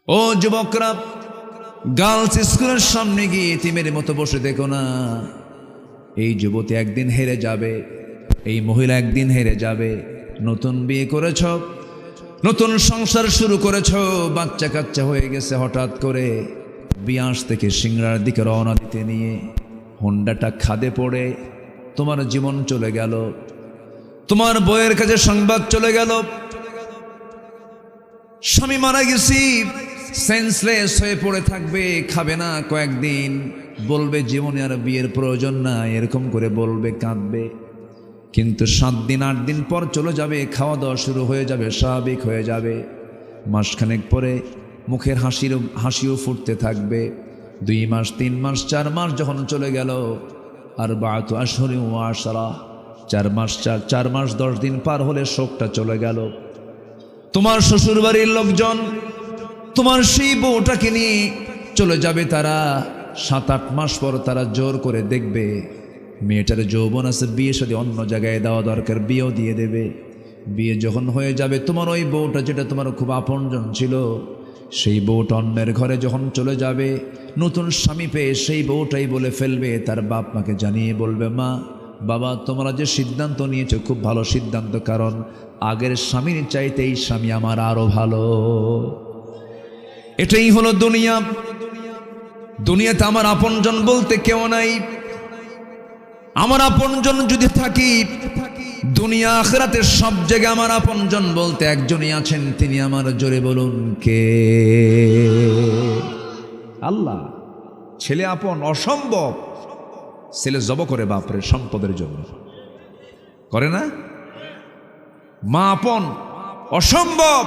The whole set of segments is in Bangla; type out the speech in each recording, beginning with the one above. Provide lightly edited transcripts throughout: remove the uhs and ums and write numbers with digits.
ও যুবকরা, গার্লস স্কুলের সামনে গিয়ে এতিমের মতো বসে দেখো না। এই যুবতী একদিন হেরে যাবে, এই মহিলা একদিন হেরে যাবে। নতুন বিয়ে করেছ, নতুন সংসার শুরু করেছ, বাচ্চা কাচ্চা হয়ে গেছে। হঠাৎ করে বিয়াস থেকে সিংড়ার দিকে রওনা দিতে নিয়ে হোন্ডাটা খাদে পড়ে তোমার জীবন চলে গেল। তোমার বইয়ের কাছে সংবাদ চলে গেল, স্বামী মারা গেছি। সেন্সলেস হয়ে পড়ে থাকবে, খাবে না কয়েকদিন, বলবে জীবনে আর বিয়ের প্রয়োজন না, এরকম করে বলবে, কাঁদবে। কিন্তু 7 দিন 8 দিন পর চলে যাবে, খাওয়া দাওয়া শুরু হয়ে যাবে, স্বাভাবিক হয়ে যাবে। মাসখানেক পরে মুখের হাসিও ফুটতে থাকবে। 2 মাস 3 মাস 4 মাস যখন চলে গেল, আর 12 আশহুরি ওয়া আশরা, 4 মাস 10 দিন পার হলে শোকটা চলে গেল। তোমার শ্বশুর বাড়ির লোকজন তোমার সেই বউটাকে নিয়ে চলে যাবে। তারা 7-8 মাস পর তারা জোর করে দেখবে মেয়েটার যৌবন আছে, বিয়ে সাথে অন্য জায়গায় দেওয়া দরকার, বিয়েও দিয়ে দেবে। বিয়ে যখন হয়ে যাবে, তোমার ওই বউটা যেটা তোমার খুব আপনজন ছিল, সেই বউটা অন্যের ঘরে যখন চলে যাবে, নতুন স্বামী পেয়ে সেই বউটাই বলে ফেলবে, তার বাপ মাকে জানিয়ে বলবে, মা বাবা তোমরা যে সিদ্ধান্ত নিয়েছো খুব ভালো সিদ্ধান্ত, কারণ আগের স্বামীর চাইতে এই স্বামী আমার আরো ভালো। এটাই হলো দুনিয়া। দুনিয়াতে আমার আপনজন বলতে কেউ নাই। আমার আপনজন যদি থাকি, দুনিয়া আখিরাতের সব জায়গায় আমার আপনজন বলতে একজনই আছেন, তিনি আমার, জোরে বলুন কে? আল্লাহ। ছেলে আপন অসম্ভব, ছেলে জব করে বাপরে সম্পদের জন্য, করে না? মা আপন অসম্ভব,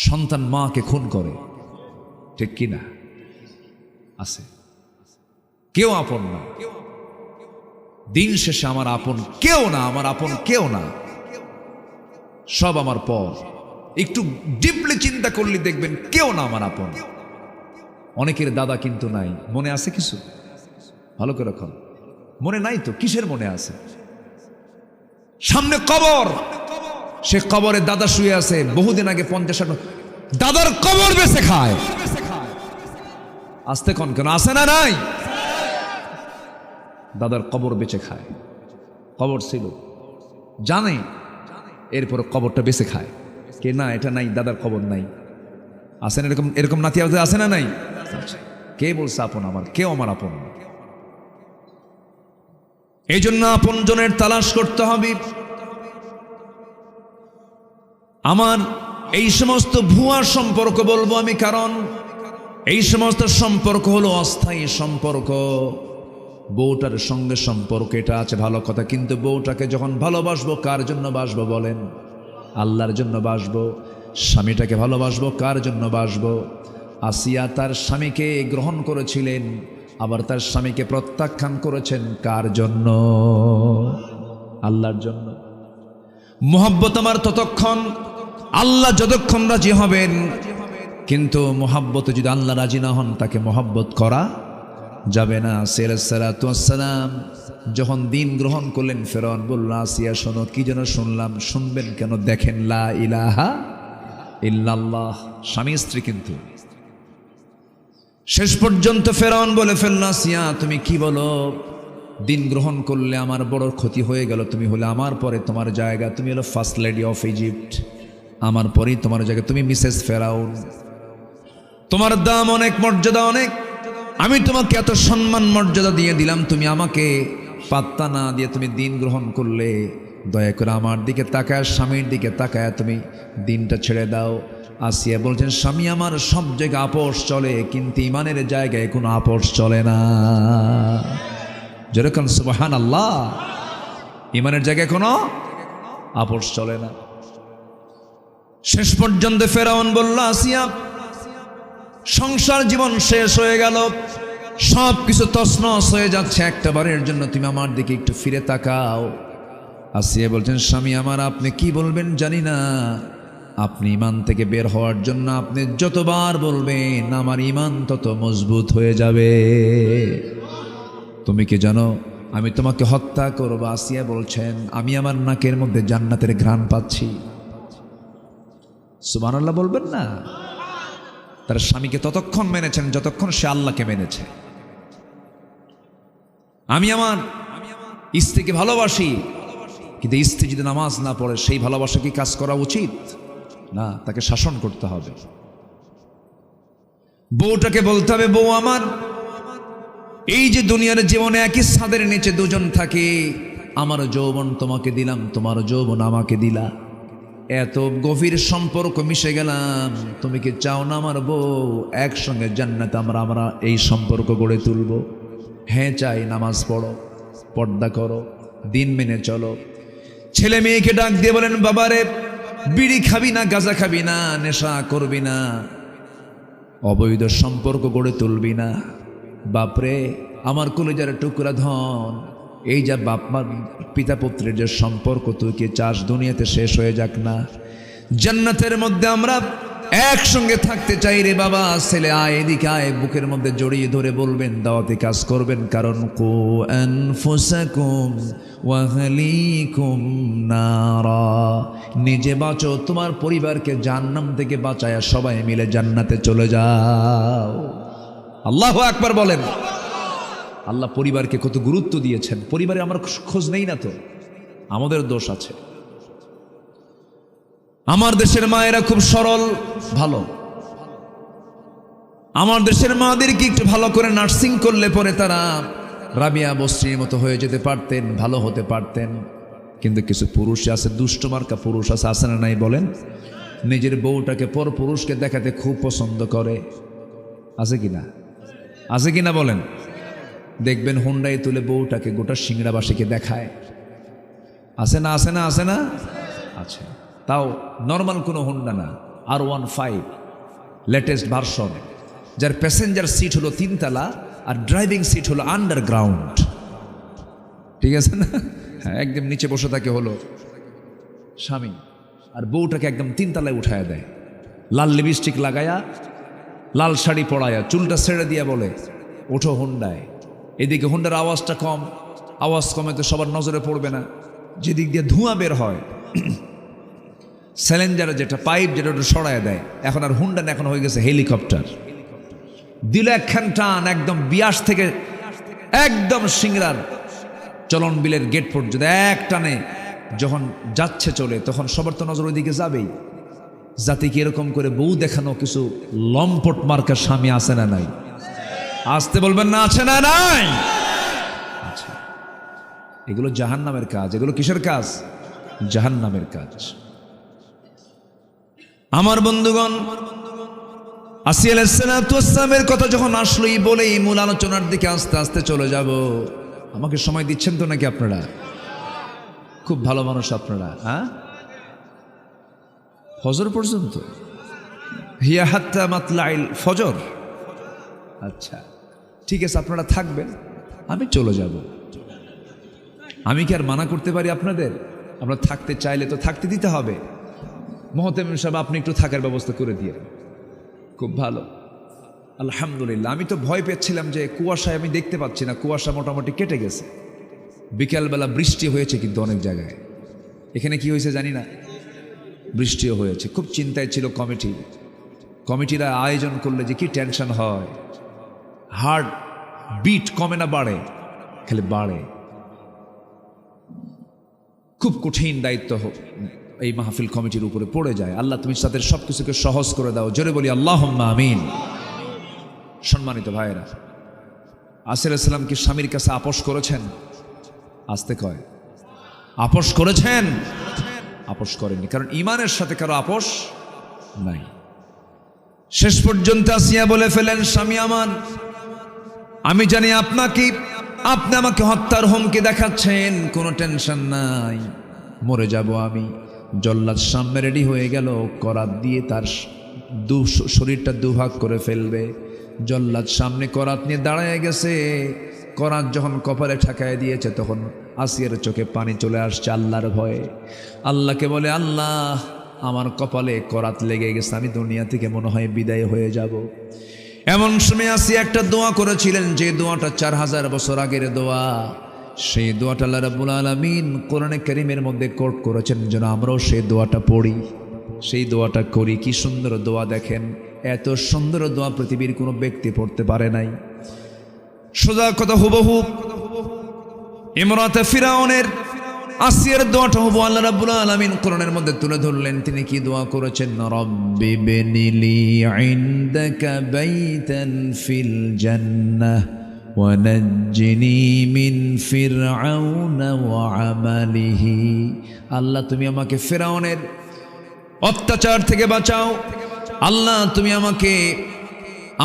সন্তান মাকে খুন করে, ঠিক কি না? আছে। কেউ আপন না, দিন শেষে আমার আপন কেউ না, আমার আপন কেউ না, সব আমার পর। একটু ডিপলি চিন্তা করলে দেখবেন কেউ না আমার আপন। অনেকের দাদা কিন্তু নাই, মনে আছে কিছু? ভালো করে রাখুন, মনে নাই তো কিসের মনে আছে? সামনে কবর, সে কবরে দাদা শুয়ে আছে, বহুদিন আগে 50-60 দাদার কবর বেঁচে খায়। আসতে কন কেন, আছে না নাই? দাদার কবর বেঁচে খায়। কবর ছিল জানে, এরপর কবরটা বেঁচে খায়। কে না এটা নাই, দাদার কবর নাই। আসেন এরকম এরকম নাতি আছে না নাই? কে বলছে আপন আমার? কেউ আমার আপন না। এই জন্য আপন জনের তালাশ করতে হবে। আমার এই সমস্ত ভুয়া সম্পর্ক বলবো আমি, কারণ এই সমস্ত সম্পর্ক হলো অস্থায়ী সম্পর্ক। বউটার সঙ্গে সম্পর্ক এটা আছে ভালো কথা, কিন্তু বউটাকে যখন ভালোবাসবো, কার জন্য বাসবো বলেন? আল্লাহর জন্য বাসবো। স্বামীটাকে ভালোবাসবো, কার জন্য বাসবো? আসিয়া তার স্বামীকে গ্রহণ করেছিলেন, আবার তার স্বামীকে প্রত্যাখ্যান করেছেন, কার জন্য? আল্লাহর জন্য। মোহাব্বত আমার ততক্ষণ, আল্লাহ যতক্ষণ রাজি হবেন, কিন্তু মোহাব্বতে যদি আল্লাহ রাজি না হন, তাকে মোহাব্বত করা যাবে না। সালাতু ওয়াসসালাম যখন দিন গ্রহণ করলেন, ফেরাউন বলল, আসিয়া শোনো। কি যেন শুনলাম? শুনবেন কেন? দেখেন, লা ইলাহা ইল্লাল্লাহ, স্বামী স্ত্রী। কিন্তু শেষ পর্যন্ত ফেরাউন বলে ফেলল, আসিয়া তুমি কি বলো? দিন গ্রহণ করলে আমার বড় ক্ষতি হয়ে গেল। তুমি হলে আমার পরে, তোমার জায়গা, তুমি হলো ফার্স্ট লেডি অফ ইজিপ্ট, আমার পরেই তোমার জায়গা, তুমি মিসেস ফেরাউন। তোমার দাম অনেক, মর্যাদা অনেক। আমি তোমাকে এত সম্মান মর্যাদা দিয়ে দিলাম, তুমি আমাকে পাত্তা না দিয়ে তুমি দিন গ্রহণ করলে। দয়া করে আমার দিকে তাকায়, স্বামীর দিকে তাকায় তুমি দিনটা ছেড়ে দাও। আসিয়া বলছেন, স্বামী আমার সব জায়গায় আপোষ চলে, কিন্তু ইমানের জায়গায় কোনো আপোষ চলে না। যেরকম সুবহানাল্লাহ, ইমানের জায়গায় কোনো আপোষ চলে না। শেষ পর্যন্ত ফেরাউন বলল, আসিয়া সংসার জীবন শেষ হয়ে গেল, সব কিছু তছনছ হয়ে যাচ্ছে, একটা বারের জন্য তুমি আমার দিকে একটু ফিরে তাকাও। আসিয়া বলছেন, স্বামী আমার আপনি কি বলবেন জানি না, আপনি ইমান থেকে বের হওয়ার জন্য আপনি যতবার বলবেন আমার ইমান তত মজবুত হয়ে যাবে। তুমি কি জানো আমি তোমাকে হত্যা করব? আসিয়া বলছেন, আমি আমার নাকের মধ্যে জান্নাতের ঘ্রাণ পাচ্ছি। সুবহানাল্লাহ বলবেন না? তার স্বামীকে ততক্ষণ মেনেছেন যতক্ষণ সে আল্লাহকে মেনেছে। আমি আমার স্ত্রীকে ভালোবাসি, কিন্তু স্ত্রী যদি নামাজ না পড়ে সেই ভালোবাসা কি কাজ করা উচিত না? তাকে শাসন করতে হবে। বউটাকে বলতে হবে, বউ আমার, এই যে দুনিয়ার জীবনে একই ছাদের নিচে দুজন থাকে, আমার যৌবন তোমাকে দিলাম, তোমার যৌবন আমাকে দিলা, এত গভীর সম্পর্ক মিশে গেলাম, তুমি কি চাও না আমার বউ একসঙ্গে জান্নাতে আমরা এই সম্পর্ক গড়ে তুলব? হ্যাঁ চাই। নামাজ পড়ো, পর্দা করো, দিন মেনে চলো। ছেলে মেয়েকে ডাক দিয়ে বলেন, বাবারে বিড়ি খাবি না, গাঁজা খাবি না, নেশা করবি না, অবৈধ সম্পর্ক গড়ে তুলবি না। বাপরে আমার কলিজার টুকরা ধন, এই যা বাপমার পিতা পুত্রের যে সম্পর্ক তুই কি চাস দুনিয়াতে শেষ হয়ে যাক না? জান্নাতের মধ্যে আমরা একসঙ্গে থাকতে চাই রে বাবা। ছেলে আয়, এদিকে আয়, বুকের মধ্যে জড়িয়ে ধরে বলবেন, দাওয়াতি কাজ করবেন, কারণ কু আনফুসাকুম ওয়া আহলিকুম নারা, নিজে বাঁচো, তোমার পরিবারকে জাহান্নাম থেকে বাঁচায় সবাই মিলে জান্নাতে চলে যাও। আল্লাহু আকবার বলেন। আল্লাহ পরিবারকে কত গুরুত্ব দিয়েছেন। পরিবারে আমরা খোঁজ নেই না তো, আমাদের দোষ আছে। আমার দেশের মায়েরা খুব সরল, ভালো। আমার দেশের মাদেরকে একটু ভালো করে নার্সিং করলে পরে তারা রাবিয়া বস্রির মতো হয়ে যেতে পারতেন, ভালো হতে পারতেন। কিন্তু কিছু পুরুষ আছে, দুষ্ট মার্কা পুরুষ আছে, আছে না নাই বলেন? নিজের বউটাকে পর পুরুষকে দেখাতে খুব পছন্দ করে। আছে কিনা? আছে কিনা বলেন? দেখবেন হুন্ডাই তুলে বউটাকে গোটা সিংড়াবাসীকে দেখায়। আছে না? আছে না? আছে না? আছে। তাও নর্মাল কোনো হুন্ডা না, R15 লেটেস্ট ভার্সন, যার প্যাসেঞ্জার সিট হলো 3 তলা আর ড্রাইভিং সিট হলো আন্ডারগ্রাউন্ড। ঠিক আছে না? হ্যাঁ, একদম নিচে বসে থাকে হলো স্বামী, আর বউটাকে একদম 3 তলায় উঠায় দেয়, লাল লিপস্টিক লাগায়া, লাল শাড়ি পরায়া, চুলটা ছেড়ে দিয়া বলে, ওঠো হুন্ডায়। এদিকে হুন্ডার আওয়াজটা কম, আওয়াজ কমে তো সবার নজরে পড়বে না। যেদিক দিয়ে ধোঁয়া বের হয়, স্যালেঞ্জারে যেটা পাইপ, যেটা ওটা সরায় দেয়। এখন আর হুন্ডা না, এখন হয়ে গেছে হেলিকপ্টার। দিল একখান টান, একদম বিয়াস থেকে একদম সিংড়ার চলন বিলের গেট পর্যন্ত এক টানে যখন যাচ্ছে চলে, তখন সবার তো নজর ওইদিকে যাবেই। যাতে কি এরকম করে বউ দেখানো কিছু লম্পট মার্কার স্বামী আছে না নাই? আসতে বলবেন না, আছে না নাই? আচ্ছা, এগুলো জাহান্নামের কাজ। এগুলো কিসের কাজ? জাহান্নামের কাজ। আমার বন্ধুগণ, আসিয়া আলাইহিসসালামের কথা যখন আসলোই বলেই মূল আলোচনার দিকে আস্তে আস্তে চলে যাব। আমাকে সময় দিচ্ছেন তো নাকি আপনারা? খুব ভালো মানুষ আপনারা। হ্যাঁ, ফজর পর্যন্ত, হিয়া হাত্তা মাতলাইল ফজর। আচ্ছা ঠিক আছে, আপনারা থাকবেন, আমি চলে যাব। আমি কি আর মানা করতে পারি আপনাদের? আপনারা থাকতে চাইলে তো থাকতে দিতে হবে। মোহতামিম সাহেব, আপনি একটু থাকার ব্যবস্থা করে দিয়ে। খুব ভালো, আলহামদুলিল্লাহ। আমি তো ভয় পেয়েছিলাম যে কুয়াশায় আমি দেখতে পাচ্ছি না, কুয়াশা মোটামুটি কেটে গেছে। বিকালবেলা বৃষ্টি হয়েছে, কিন্তু অনেক জায়গায়। এখানে কি হয়েছে জানি না, বৃষ্টিও হয়েছে। খুব চিন্তায় ছিল কমিটিরা আয়োজন করলে যে কি টেনশন হয়। হার্ট বিট কমে না বাড়ে, খালি বাড়ে। খুব কঠিন দায়িত্ব এই মাহফিল কমিটির উপরে পড়ে যায়। আল্লাহ তুমি তাদের সব কিছুকে সহজ করে দাও। জোরে বলি আল্লাহুম্মা আমিন। সম্মানিত ভাইয়েরা, আসিয়া আলাইহিস কি স্বামীর কাছে আপোষ করেছেন? আসতে কয়, আপোষ করেছেন? আপোষ করেননি, কারণ ইমানের সাথে কারো আপোষ নাই। শেষ পর্যন্ত আসিয়া বলে ফেলেন, স্বামী আমার, আমি জানি আপনি আমাকে হত্যার হুমকি দেখাচ্ছেন, কোনো টেনশন নাই, মরে যাব আমি। জল্লাদ সামনে রেডি হয়ে গেল, করাত দিয়ে তার শরীরটা দুভাগ করে ফেলবে। জল্লাদ সামনে করাত নিয়ে দাঁড়ায় গেছে। করাত যখন কপালে ঠেকায় দিয়েছে, তখন আসিয়ার চোখে পানি চলে আসছে আল্লাহর ভয়ে। আল্লাহকে বলে, আল্লাহ আমার কপালে করাত লেগে গেছে, আমি দুনিয়া থেকে মনে হয় বিদায় হয়ে যাব। এমন সময় আসিয়া একটা দোয়া করেছিলেন, যে দোয়াটা 4000 বছর আগের দোয়া। সেই দোয়াটা আল্লাহ রাব্বুল আলামিন কোরআনে কারীমের মধ্যে কোট করেছেন, যেন আমরাও সেই দোয়াটা পড়ি। সেই দোয়াটা করি। কি সুন্দর দোয়া দেখেন, এত সুন্দর দোয়া পৃথিবীর কোনো ব্যক্তি পড়তে পারে নাই। সোজা কথা হুবহু ইমরাতে ফিরাউনের আসিয়ার দোয়াটা হবু আল্লাহ রাব্বুল আলামিন কোরআনের মধ্যে তুলে ধরলেন। তিনি কি দোয়া করেছেন? রব্বি বিনিলি ইনদাকা বাইতান ফিল জান্নাহ ওয়া নাজ্জিনি মিন ফিরআউনা ওয়া আমালিহি। আল্লাহ তুমি আমাকে ফিরআউনের অত্যাচার থেকে বাঁচাও। আল্লাহ তুমি আমাকে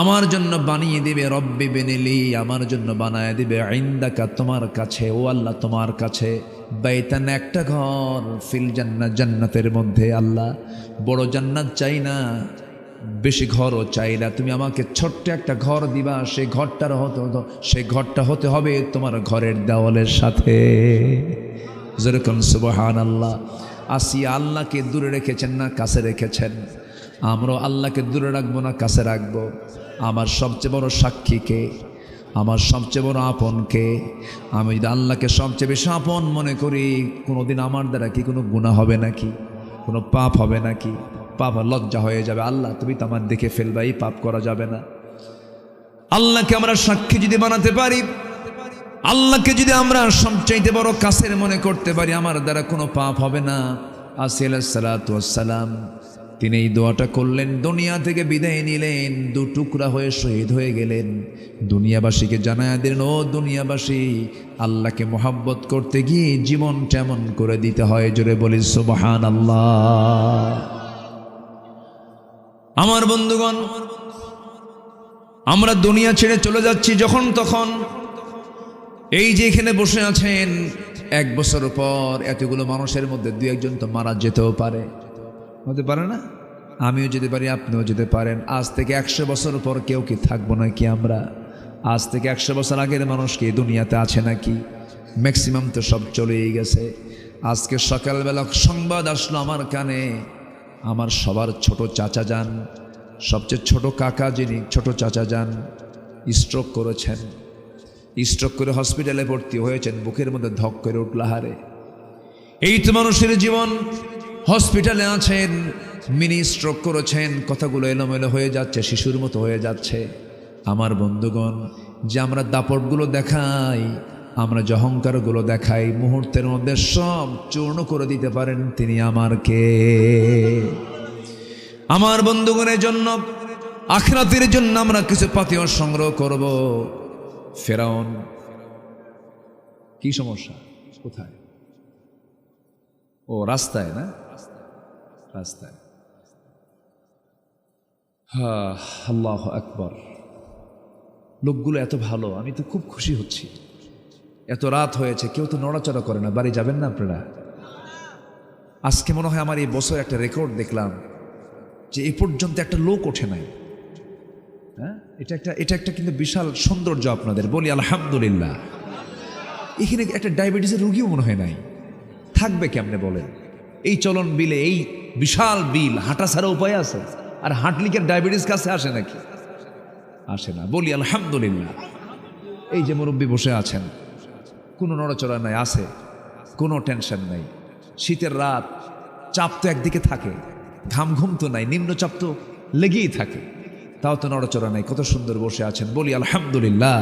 আমার জন্য বানিয়ে দিবে, রব্বি বিনিলি আমার জন্য বানায় দিবে, ইনদাকা তোমার কাছে, ও আল্লাহ তোমার কাছে, বাইতান একটা ঘর, ফিল জান্নাত জান্নাতের মধ্যে। আল্লাহ বড় জান্নাত চাই না, বেশি ঘরও চাই না, তুমি আমাকে ছোট্ট একটা ঘর দিবা, সেই ঘরটা হতে হবে তোমার ঘরের দেওয়ালের সাথে। যেরকম সুবহানাল্লাহ। আসিয়া আল্লাহকে দূরে রেখেছেন না কাছে রেখেছেন? আমরাও আল্লাহকে দূরে রাখবো না কাছে রাখবো? আমার সবচেয়ে বড় সাক্ষীকে, আমার সবচেয়ে বড় আপনকে, আমি যদি আল্লাহকে সবচেয়ে বেশি আপন মনে করি, কোনোদিন আমার দ্বারা কি কোনো গুনাহ হবে নাকি? কোনো পাপ হবে নাকি? পাপ লজ্জা হয়ে যাবে, আল্লাহ তুমি তো আমার দেখে ফেলবা, এই পাপ করা যাবে না। আল্লাহকে আমরা সাক্ষী যদি বানাতে পারি, আল্লাহকে যদি আমরা সবচাইতে বড় কাছের মনে করতে পারি, আমার দ্বারা কোনো পাপ হবে না। আসিয়া আলাইহিস সালাতু ওয়াস সালাম তিনি এই দোয়াটা করলেন, দুনিয়া থেকে বিদায় নিলেন, দু টুকরা হয়ে শহীদ হয়ে গেলেন। দুনিয়াবাসীকে জানায়া দিলেন, ও দুনিয়াবাসী, আল্লাহকে মোহাব্বত করতে গিয়ে জীবন তেমন করে দিতে হয়। জোরে বলি সুবহানাল্লাহ। আমার বন্ধুগণ, আমরা দুনিয়া ছেড়ে চলে যাচ্ছি যখন তখন। এই যে এখানে বসে আছেন, 1 বছর পর এতগুলো মানুষের মধ্যে 2-1 জন তো মারা যেতেও পারে, হতে পারে না? আমিও যেতে পারি, আপনিও যেতে পারেন। আজ থেকে 100 বছর পর কেউ কি থাকবো নাকি আমরা? আজ থেকে 100 বছর আগের মানুষ কি দুনিয়াতে আছে নাকি? ম্যাক্সিমাম তো সব চলেই গেছে। আজকে সকালবেলা সংবাদ আসলো আমার কানে, আমার সবার ছোট চাচা যান, সবচেয়ে ছোট কাকা যিনি, ছোট চাচা যান স্ট্রোক করেছেন। স্ট্রোক করে হসপিটালে ভর্তি হয়েছেন, বুকের মধ্যে ধক করে উঠল, হারে এই তো মানুষের জীবন। হসপিটালে আছেন, মিনি স্ট্রোক করেছেন, কথাগুলো এলোমেলো হয়ে যাচ্ছে, শিশুর মতো হয়ে যাচ্ছে। আমার বন্ধুগণ, যে আমরা দাপটগুলো দেখাই, আমরা যে অহংকারগুলো দেখাই, মুহূর্তের মধ্যে সব চূর্ণ করে দিতে পারেন তিনি আমার কে? আমার বন্ধুগণের জন্য, আখিরাতের জন্য আমরা কিছু পাথেয় সংগ্রহ করব। ফেরাউন কি সমস্যা? কোথায়? ও রাস্তায় না? রাস্তায়। হ্যাঁ, আল্লাহু আকবার। লোকগুলো এত ভালো, আমি তো খুব খুশি হচ্ছি। এত রাত হয়েছে, কেউ তো নড়াচড়া করে না। বাড়ি যাবেন না আপনারা? আজকে মনে হয় আমার এই বছর একটা রেকর্ড দেখলাম যে এ পর্যন্ত একটা লোক ওঠে নাই। হ্যাঁ, এটা একটা কিন্তু বিশাল সৌন্দর্য আপনাদের, বলি আলহামদুলিল্লাহ। এখানে একটা ডায়াবেটিসের রোগীও মনে হয় নাই। থাকবে কেমনে বলেন? এই চলন বিলে, এই বিশাল বিল, হাঁটা ছাড়া উপায় আছে? আর হাঁটলিকের ডায়াবেটিস কাছে আসে নাকি? আসে না, বলি আলহামদুলিল্লাহ। এই যে মুরব্বী বসে আছেন, কোনো নড়াচড়া নাই, আছে কোনো টেনশন নাই। শীতের রাত, চাপ তো একদিকে থাকে, ঘুম তো নাই, নিম্নচাপ তো লেগেই থাকে, তাও তো নড়াচড়া নাই। কত সুন্দর বসে আছেন, বলি আলহামদুলিল্লাহ।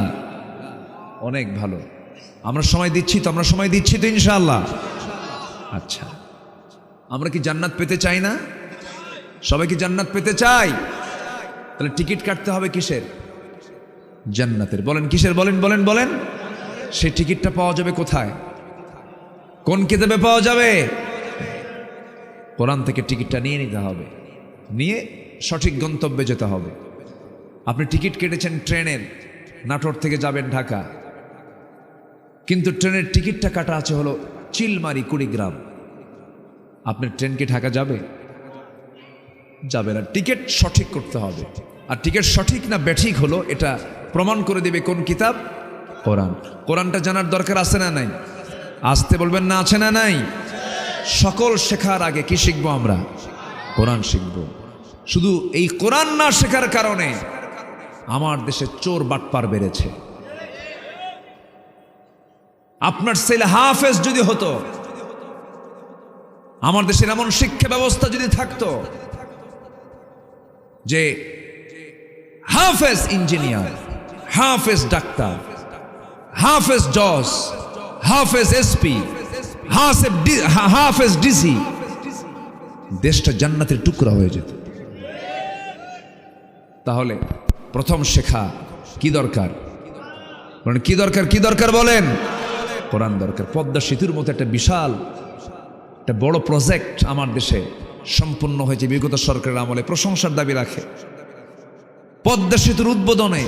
অনেক ভালো। আমরা সময় দিচ্ছি তো, আমরা সময় দিচ্ছি তো ইনশাআল্লাহ। আচ্ছা, আমরা কি জান্নাত পেতে চাই না? সবাই কি জান্নাত পেতে চাই? তাহলে টিকিট কাটতে হবে কিসের? জান্নাতের। বলেন কিসের? বলেন বলেন বলেন। সেই টিকিটটা পাওয়া যাবে কোথায়? কোন কিতাবে পাওয়া যাবে? কোরআন থেকে টিকিটটা নিয়ে নিতে হবে, নিয়ে সঠিক গন্তব্যে যেতে হবে। আপনি টিকিট কেটেছেন ট্রেনের, নাটোর থেকে যাবেন ঢাকা, কিন্তু ট্রেনের টিকিটটা কাটা আছে হলো চিলমারি, কুড়িগ্রাম। আপনার ট্রেন কি ঢাকা যাবে? যাবে না। টিকিট সঠিক করতে হবে। আর টিকিট সঠিক না ব্যাঠিক হলো, এটা প্রমাণ করে দেবে কোন কিতাব? কোরআন। কোরআনটা জানার দরকার আছে না নাই? আসতে বলবেন না, আছে না নাই? সকল শেখার আগে কি শিখবো আমরা? কোরআন শিখব। শুধু এই কোরআন না শেখার কারণে আমার দেশে চোর বাটপার বেড়েছে। আপনার ছেলে হাফেজ যদি হতো, আমার দেশের এমন শিক্ষা ব্যবস্থা যদি থাকতো যে হাফেজ ইঞ্জিনিয়ার, হাফেজ ডাক্তার, হাফেজ জজ, হাফেজ এসপি, হাফেজ ডিসি, দেশটা জান্নাতের টুকরা হয়ে যেত। তাহলে প্রথম শেখা কি দরকার? কি দরকার? কি দরকার বলেন? কোরআন দরকার। পদ্মা সেতুর মতো একটা বিশাল একটা বড় প্রজেক্ট আমার দেশে সম্পূর্ণ হয়েছে বিগত সরকারের আমলে, প্রশংসার দাবি রাখে। পদ্মা সেতুর উদ্বোধনে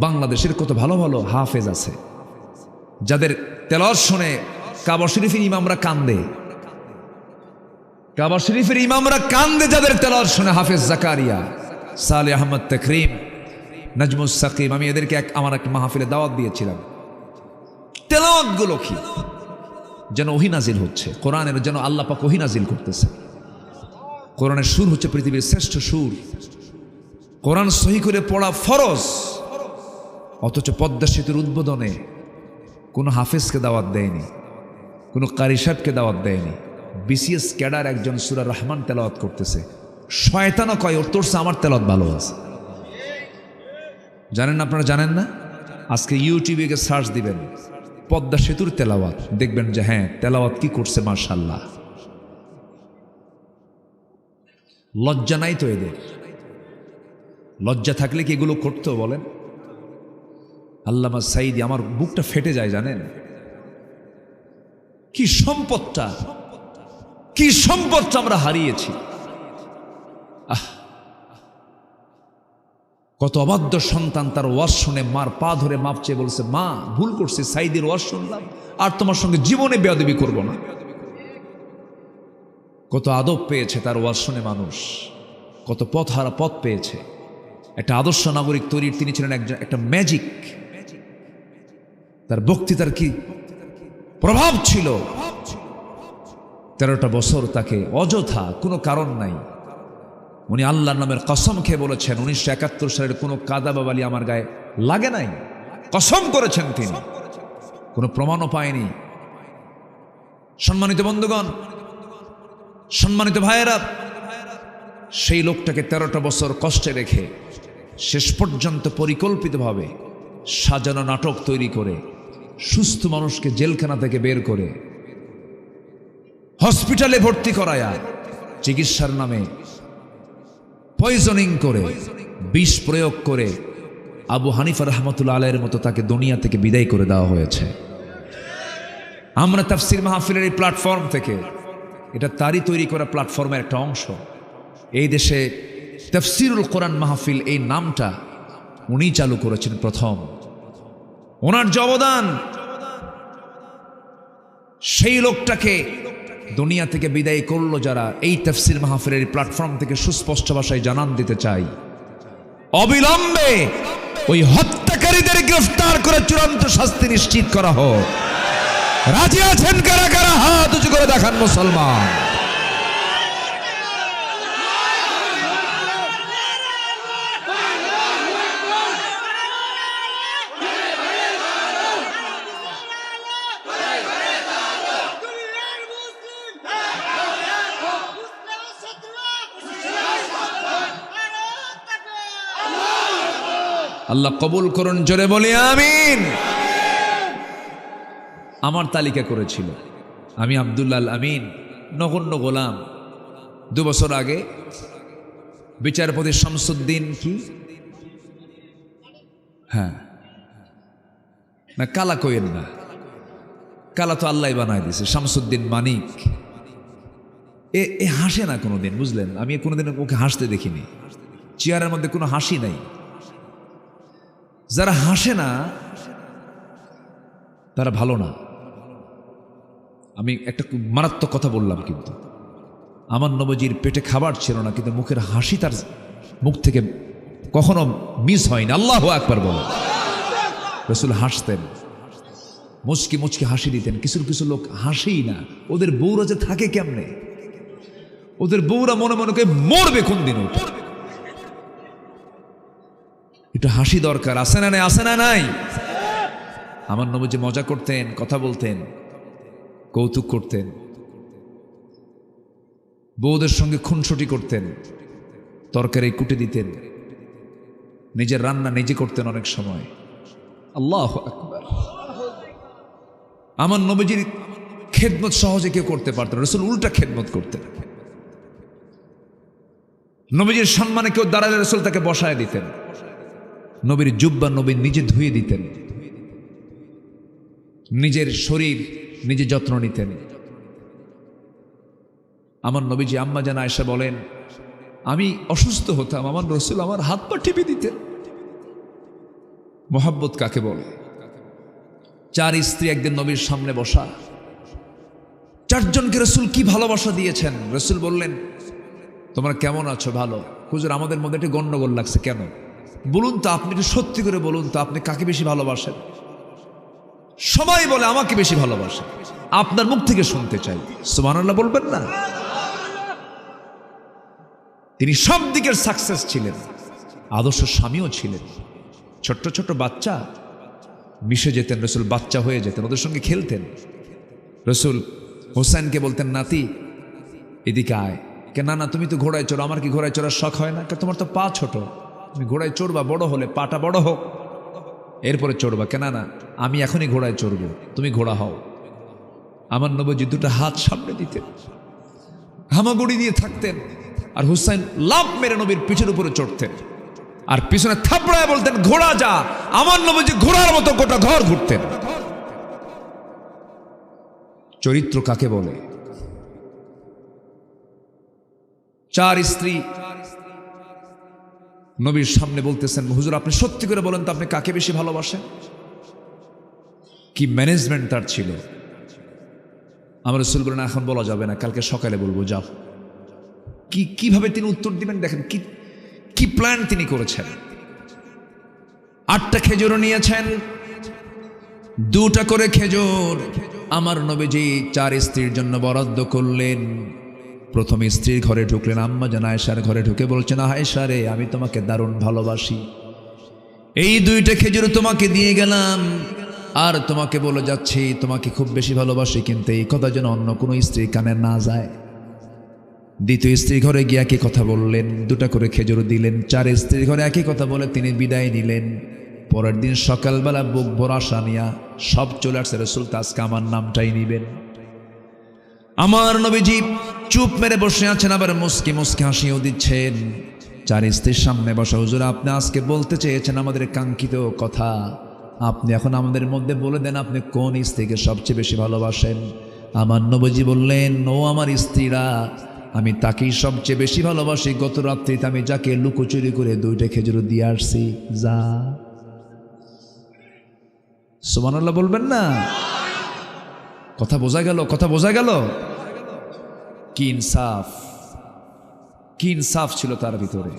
বাংলাদেশের কত ভালো ভালো হাফেজ আছে, যাদের তেলাওয়াত শুনে কাবা শরীফের ইমামরা কান্দে। কাবা শরীফের ইমামরা কান্দে যাদের তেলাওয়াত শুনে। হাফেজ জাকারিয়া, সালেহ আহমদ তাকরিম, নাজমুস সাকিব, আমি এদেরকে আমার এক মাহফিলে দাওয়াত দিয়েছিলাম। তেলাওয়াত গুলো কি যেন ওহী নাজিল হচ্ছে, কোরআনের যেন আল্লাহ পাক ওহী নাজিল করতেছে। কোরআনের সুর হচ্ছে পৃথিবীর শ্রেষ্ঠ সুর, কোরআন সহি করে পড়া ফরজ। অথচ পদ্মা সেতুর উদ্বোধনে কোনো হাফেজকে দাওয়াত দেয়নি, কোনো কারি সাহেবকে দাওয়াত দেয়নি। বিসিএস ক্যাডার একজন সূরা রহমান তেলাওয়াত করতেছে, শয়তানও কয় ওর তোরছে আমার তেলাওয়াত ভালো আছে। জানেন না? আপনারা জানেন না? আজকে ইউটিউবে গিয়ে সার্চ দিবেন পদ্মা সেতুর তেলাওয়াত, দেখবেন যে হ্যাঁ তেলাওয়াত কি করছে মাশাআল্লাহ। লজ্জা নাই তো এদের? লজ্জা থাকলে কি এগুলো করতো বলেন? আল্লামা সাঈদী, আমার বুকটা ফেটে যায় জানেন। কি সম্পদটা, কি সম্পদটা আমরা হারিয়েছি। কত অবাধ্য সন্তান তার ওয়াজ শুনে মার পা ধরে মাপ চেয়ে বলছে, মা ভুল করছি, সাঈদীর ওয়াজ শুনলাম, আর তোমার সঙ্গে জীবনে বেয়াদবি করব না। কত আদব পেয়েছে তার ওয়াজ শুনে মানুষ, কত পথ হারা পথ পেয়েছে। একটা আদর্শ নাগরিক তৈরির তিনি ছিলেন একটা ম্যাজিক। তার বক্তৃতার কি প্রভাব ছিল। 13টা বছর তাকে অযথা কোনো কারণ নাই, উনি আল্লাহর নামের কসম খেয়ে বলেছেন 1971 সালের কোনো কাদা বাবালি আমার গায়ে লাগে নাই, কসম করেছেন তিনি, কোনো প্রমাণও পায়নি। সম্মানিত বন্ধুগণ, সম্মানিত ভাইয়েরা, সেই লোকটাকে 13টা বছর কষ্টে রেখে শেষ পর্যন্ত পরিকল্পিতভাবে সাজানো নাটক তৈরি করে সুস্থ মানুষকে জেলখানা থেকে বের করে হসপিটালে ভর্তি করায়া চিকিৎসার নামে পয়জনিং করে, বিষ প্রয়োগ করে আবু হানিফা রহমতুল্লাহ আলাইহির মতো তাকে দুনিয়া থেকে বিদায় করে দেওয়া হয়েছে। আমরা তাফসীর মাহফিলের এই প্ল্যাটফর্ম থেকে, এটা তারই তৈরি করা প্ল্যাটফর্মের একটা অংশ, এই দেশে তাফসীরুল কোরআন মাহফিল এই নামটা উনি চালু করেছেন প্রথম। ওনার যে অবদান, সেই লোকটাকে দুনিয়া থেকে বিদায় করলো যারা, এই তাফসীর মাহফিলের প্ল্যাটফর্ম থেকে সুস্পষ্ট ভাষায় জানান দিতে চাই, অবিলম্বে ওই হত্যাকারীদের গ্রেফতার করে চূড়ান্ত শাস্তি নিশ্চিত করা হোক। রাজি আছেন কারা কারা? হাত উঁচু করে দেখান মুসলমান। আল্লাহ কবুল করুন, জোরে বলি আমিন। আমার তালিকা করেছিল, আমি আব্দুল্লাহ আল আমিন, নগণ্য গোলাম। 2 বছর আগে বিচারপতি শামসুদ্দিন, কি হ্যাঁ না কালা কইেন না, কালা তো আল্লাহ বানায় দিছে, শামসুদ্দিন মানিক, এ হাসে না কোনোদিন, বুঝলেন? আমি কোনোদিন ওকে হাসতে দেখিনি, চেয়ারের মধ্যে কোনো হাসি নাই। যারা হাসে না তারা ভালো না। আমি একটা মারাত্মক কথা বললাম, কিন্তু আমার নবীজির পেটে খাবার ছিল না, কিন্তু মুখের হাসি তার মুখ থেকে কখনো মিস হয়নি। আল্লাহু আকবার বলো। রাসূল হাসতেন, মুচকি মুচকি হাসি দিতেন। কিছু কিছু লোক হাসেই না, ওদের বউরা যে থাকে কেমনে, ওদের বউরা মনে মনে করে মরবে কোন দিন। ওটা একটু হাসি দরকার, আছে না নাই? আছে না নাই? আমার নবী যে মজা করতেন, কথা বলতেন, কৌতুক করতেন, বউদের সঙ্গে খুনসুটি করতেন, তরকারি কুটে দিতেন, নিজের রান্না নিজে করতেন অনেক সময়। আল্লাহু আকবার। আমার নবীজির খেদমত সহজে কেউ করতে পারতেন, রাসূল উল্টা খেদমত করতেন। নবীজির সম্মানে কেউ দাঁড়ালে রাসূল তাকে বসায় দিতেন। নবীর জুব্বা নবী নিজে ধুয়ে দিতেন, নিজের শরীর নিজে যত্ন নিতেন। আমার নবীজি আম্মা জান আয়েশা বলেন, আমি অসুস্থ হতাম, আমার রাসূল আমার হাত পা টিপে দিতেন। মোহাব্বত কাকে বলে? 4 স্ত্রী একদিন নবীর সামনে বসা, 4 জনকে রাসূল কি ভালোবাসা দিয়েছেন। রাসূল বললেন, তোমরা কেমন আছো? ভালো। হুজুর, আমাদের মধ্যে একটু গন্ডগোল লাগছে। কেন? বলুন তো, আপনি একটু সত্যি করে বলুন তো, আপনি কাকে বেশি ভালোবাসেন? সবাই বলে আমাকে বেশি ভালোবাসে। আপনার মুখ থেকে শুনতে চাই। সুবহানাল্লাহ বলবেন না? তিনি সব দিকের সাকসেস ছিলেন, আদর্শ স্বামীও ছিলেন। ছোট্ট ছোট্ট বাচ্চা মিশে যেতেন, রাসূল বাচ্চা হয়ে যেতেন, ওদের সঙ্গে খেলতেন। রাসূল হোসেনকে বলতেন, নাতি এদিকে আয়। কে, না না, তুমি তো ঘোড়ায় চড়ো। আমার কি ঘোড়ায় চড়ার শখ হয় না? তোমার তো পা ছোট, তুমি ঘোড়ায় চড়বা, বড় হলে পাটা বড় হোক এরপরে চড়বা। কেন না, আমি এখনই ঘোড়ায় চড়বো, তুমি ঘোড়া হও। আমার নবীজি 2টা হাত সামনে দিতেন, হামাগুড়ি দিয়ে থাকতেন, আর হুসাইন লাফ মেরে নবীর পিঠের উপরে চড়তেন, আর পিছনে থাপড়ায় বলতেন, ঘোড়া যা। আমার নবীজি ঘোড়ার মতো গোটা ঘর ঘুরতেন। চরিত্র কাকে বলে? 4 স্ত্রী নবীর সামনে বলতেছেন, হুজুর আপনি সত্যি করে বলেন তো, আপনি কাকে বেশি ভালোবাসেন? কি ম্যানেজমেন্ট তার ছিল! আমার রাসূল বলেন, এখন বলা যাবে না, কালকে সকালে বলবো, যাও। কিভাবে তিনি উত্তর দিবেন দেখেন, কি প্ল্যান তিনি করেছেন। 8টা খেজুরও নিয়েছেন, 2টা করে খেজুর আমার নবীজি 4 স্ত্রীর জন্য বরাদ্দ করলেন। প্রথম স্ত্রীর ঘরে ঢুকলেন, আম্মা জান আয়েশার ঘরে ঢুকে বলছেন, আয়েশা রে, আমি তোমাকে দারুণ ভালোবাসি, এই 2টা খেজুর তোমাকে দিয়ে গেলাম, আর তোমাকে বলে যাচ্ছি তোমাকে খুব বেশি ভালোবাসি, কিন্তু এই কথা যেন অন্য কোনো স্ত্রীর কানে না যায়। দ্বিতীয় স্ত্রীর ঘরে গিয়ে একই কথা বললেন, 2টা করে খেজুর দিলেন। 4 স্ত্রীর ঘরে একই কথা বলে তিনি বিদায় নিলেন। পরের দিন সকালবেলা বুক ভরা আশা নিয়া সব চলে আসছে, রাসূল আজকে আমার নামটাই নিবেন। আমার নবীজি চুপ মেরে বসে আছেন, আবার মুস্কি মুস্কি হাসিও দিচ্ছেন। 4 স্ত্রীর সামনে বসা, হুজুর আপনি আজকে বলতে চেয়েছেন আমাদের কাঙ্ক্ষিত কথা, আপনি এখন আমাদের মধ্যে বলে দেন, আপনি কোন স্ত্রীকে সবচেয়ে বেশি ভালোবাসেন? আমার নবীজি বললেন, ও আমার স্ত্রীরা, আমি তাকেই সবচেয়ে বেশি ভালোবাসি। গত রাত্রিতে আমি যাকে লুকোচুরি করে 2টা খেজুর দিয়ে আসছি, যা। সুবহানাল্লাহ বলবেন না? কথা বোঝা গেল? কথা বোঝা গেল? কি ইনসাফ, কি ইনসাফ ছিল তার ভিতরে।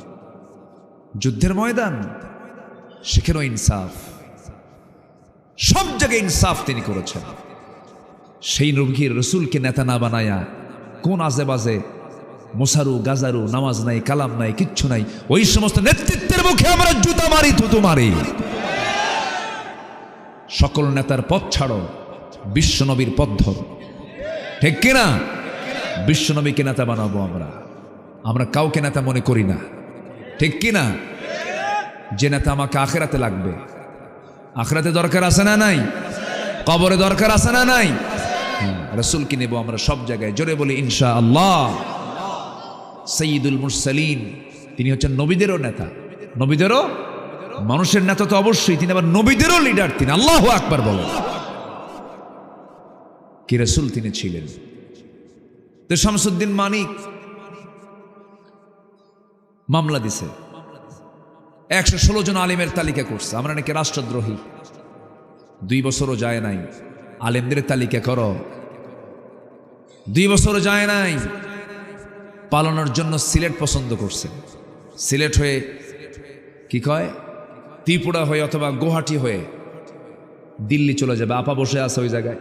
যুদ্ধের ময়দান, সেখানেও ইনসাফ, সব জায়গায় ইনসাফ তিনি করেছেন। সেই নবীর রাসূলকে নেতা না বানায়া কোন আজে বাজে মোসারু গাজারু, নামাজ নাই, কালাম নাই, কিচ্ছু নাই, ওই সমস্ত নেতৃত্বের মুখে আমরা জুতা মারি, থুতু মারি। সকল নেতার পথ ছাড়ো, বিশ্বনবীর পথ ধরো। ঠিক কিনা? বিশ্বনবীকে নেতা বানাবো আমরা কাউকে নেতা মনে করি না। ঠিক কিনা? যে নেতা আমাকে আখিরাতে লাগবে, আখিরাতে দরকার আছে না নাই? কবরে দরকার আছে না নাই? রাসূলকে নেব আমরা সব জায়গায়। জোরে বলি ইনশাআল্লাহ। সাইয়্যিদুল মুরসালিন, তিনি হচ্ছেন নবীদেরও নেতা, নবীদেরও, মানুষের নেতা তো অবশ্যই, তিনি আবার নবীদেরও লিডার। তিনি, আল্লাহু আকবার বলেন। কি রাসূল তিনি ছিলেন। তো শামসুদ্দিন মানিক মামলা দিছে, 116 জন আলেমের তালিকা করছে, আমরা নাকি রাষ্ট্রদ্রোহী। 2 বছরও যায় নাই, আলেমদের তালিকা করো, 2 বছরও যায় নাই। পালানোর জন্য সিলেট পছন্দ করছে। সিলেট হয়ে কি কয়, ত্রিপুরা হয়ে অথবা গুয়াহাটি হয়ে দিল্লি চলে যাবে। আপা বসে আছে ওই জায়গায়,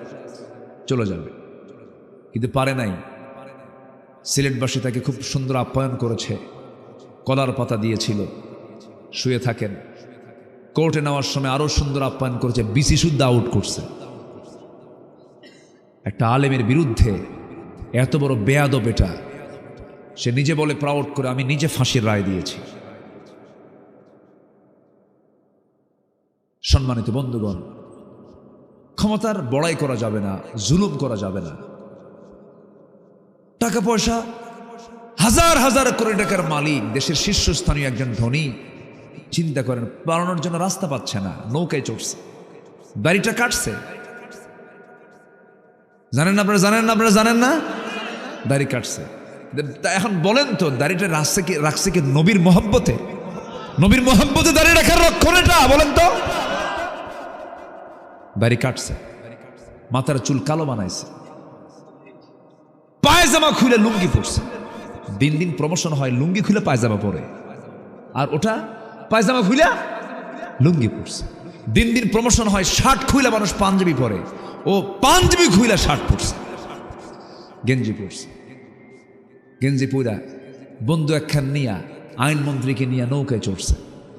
চলে যাবে, কিন্তু পারে নাই। সিলেটবাসী তাকে খুব সুন্দর আপ্যায়ন করেছে, কলার পাতা দিয়েছিল, শুয়ে থাকেন। কোর্টে নেওয়ার সময় আরো সুন্দর আপ্যায়ন করেছে, বিসি শুদ্ধ আউট করছে। একটা আলেমের বিরুদ্ধে এত বড় বেয়াদব, এটা সে নিজে বলে প্রাউড করে, আমি নিজে ফাঁসির রায় দিয়েছি। সম্মানিত বন্ধুগণ, ক্ষমতার বড়াই করা যাবে না, জুলুম করা যাবে না। টাকা পয়সা হাজার হাজার কোটি টাকার মালিক, দেশের শীর্ষস্থানীয় একজন ধনী, চিন্তা করেন পালানোর জন্য রাস্তা পাচ্ছে না, নৌকায় চড়ছে, দাড়িটা কাটছে। জানেন না আপনারা জানেন না, দাড়ি কাটছে। এখন বলেন তো, দাড়িটা রাখছে কি নবীর মহব্বতে? নবীর মহব্বতে দাড়ি রাখার লক্ষণ এটা? বলেন তো। দাড়ি কাটছে, মাথার চুল কালো বানাইছে, পায়জামা খুলে লুঙ্গি পরছে। দিন দিন প্রমোশন হয়, লুঙ্গি খুলে পায়জামা পরে, আর ওটা পায়জামা খুলে লুঙ্গি পরছে। দিন দিন প্রমোশন হয়, শার্ট খুলে মানুষ পাঞ্জাবি পরে, ও পাঞ্জাবি খুলে শার্ট পরছে, গেঞ্জি পরছে। গেঞ্জি পুরা বন্ধু একখান নিয়া আইনমন্ত্রীকে নিয়ে নৌকায় চড়ছে।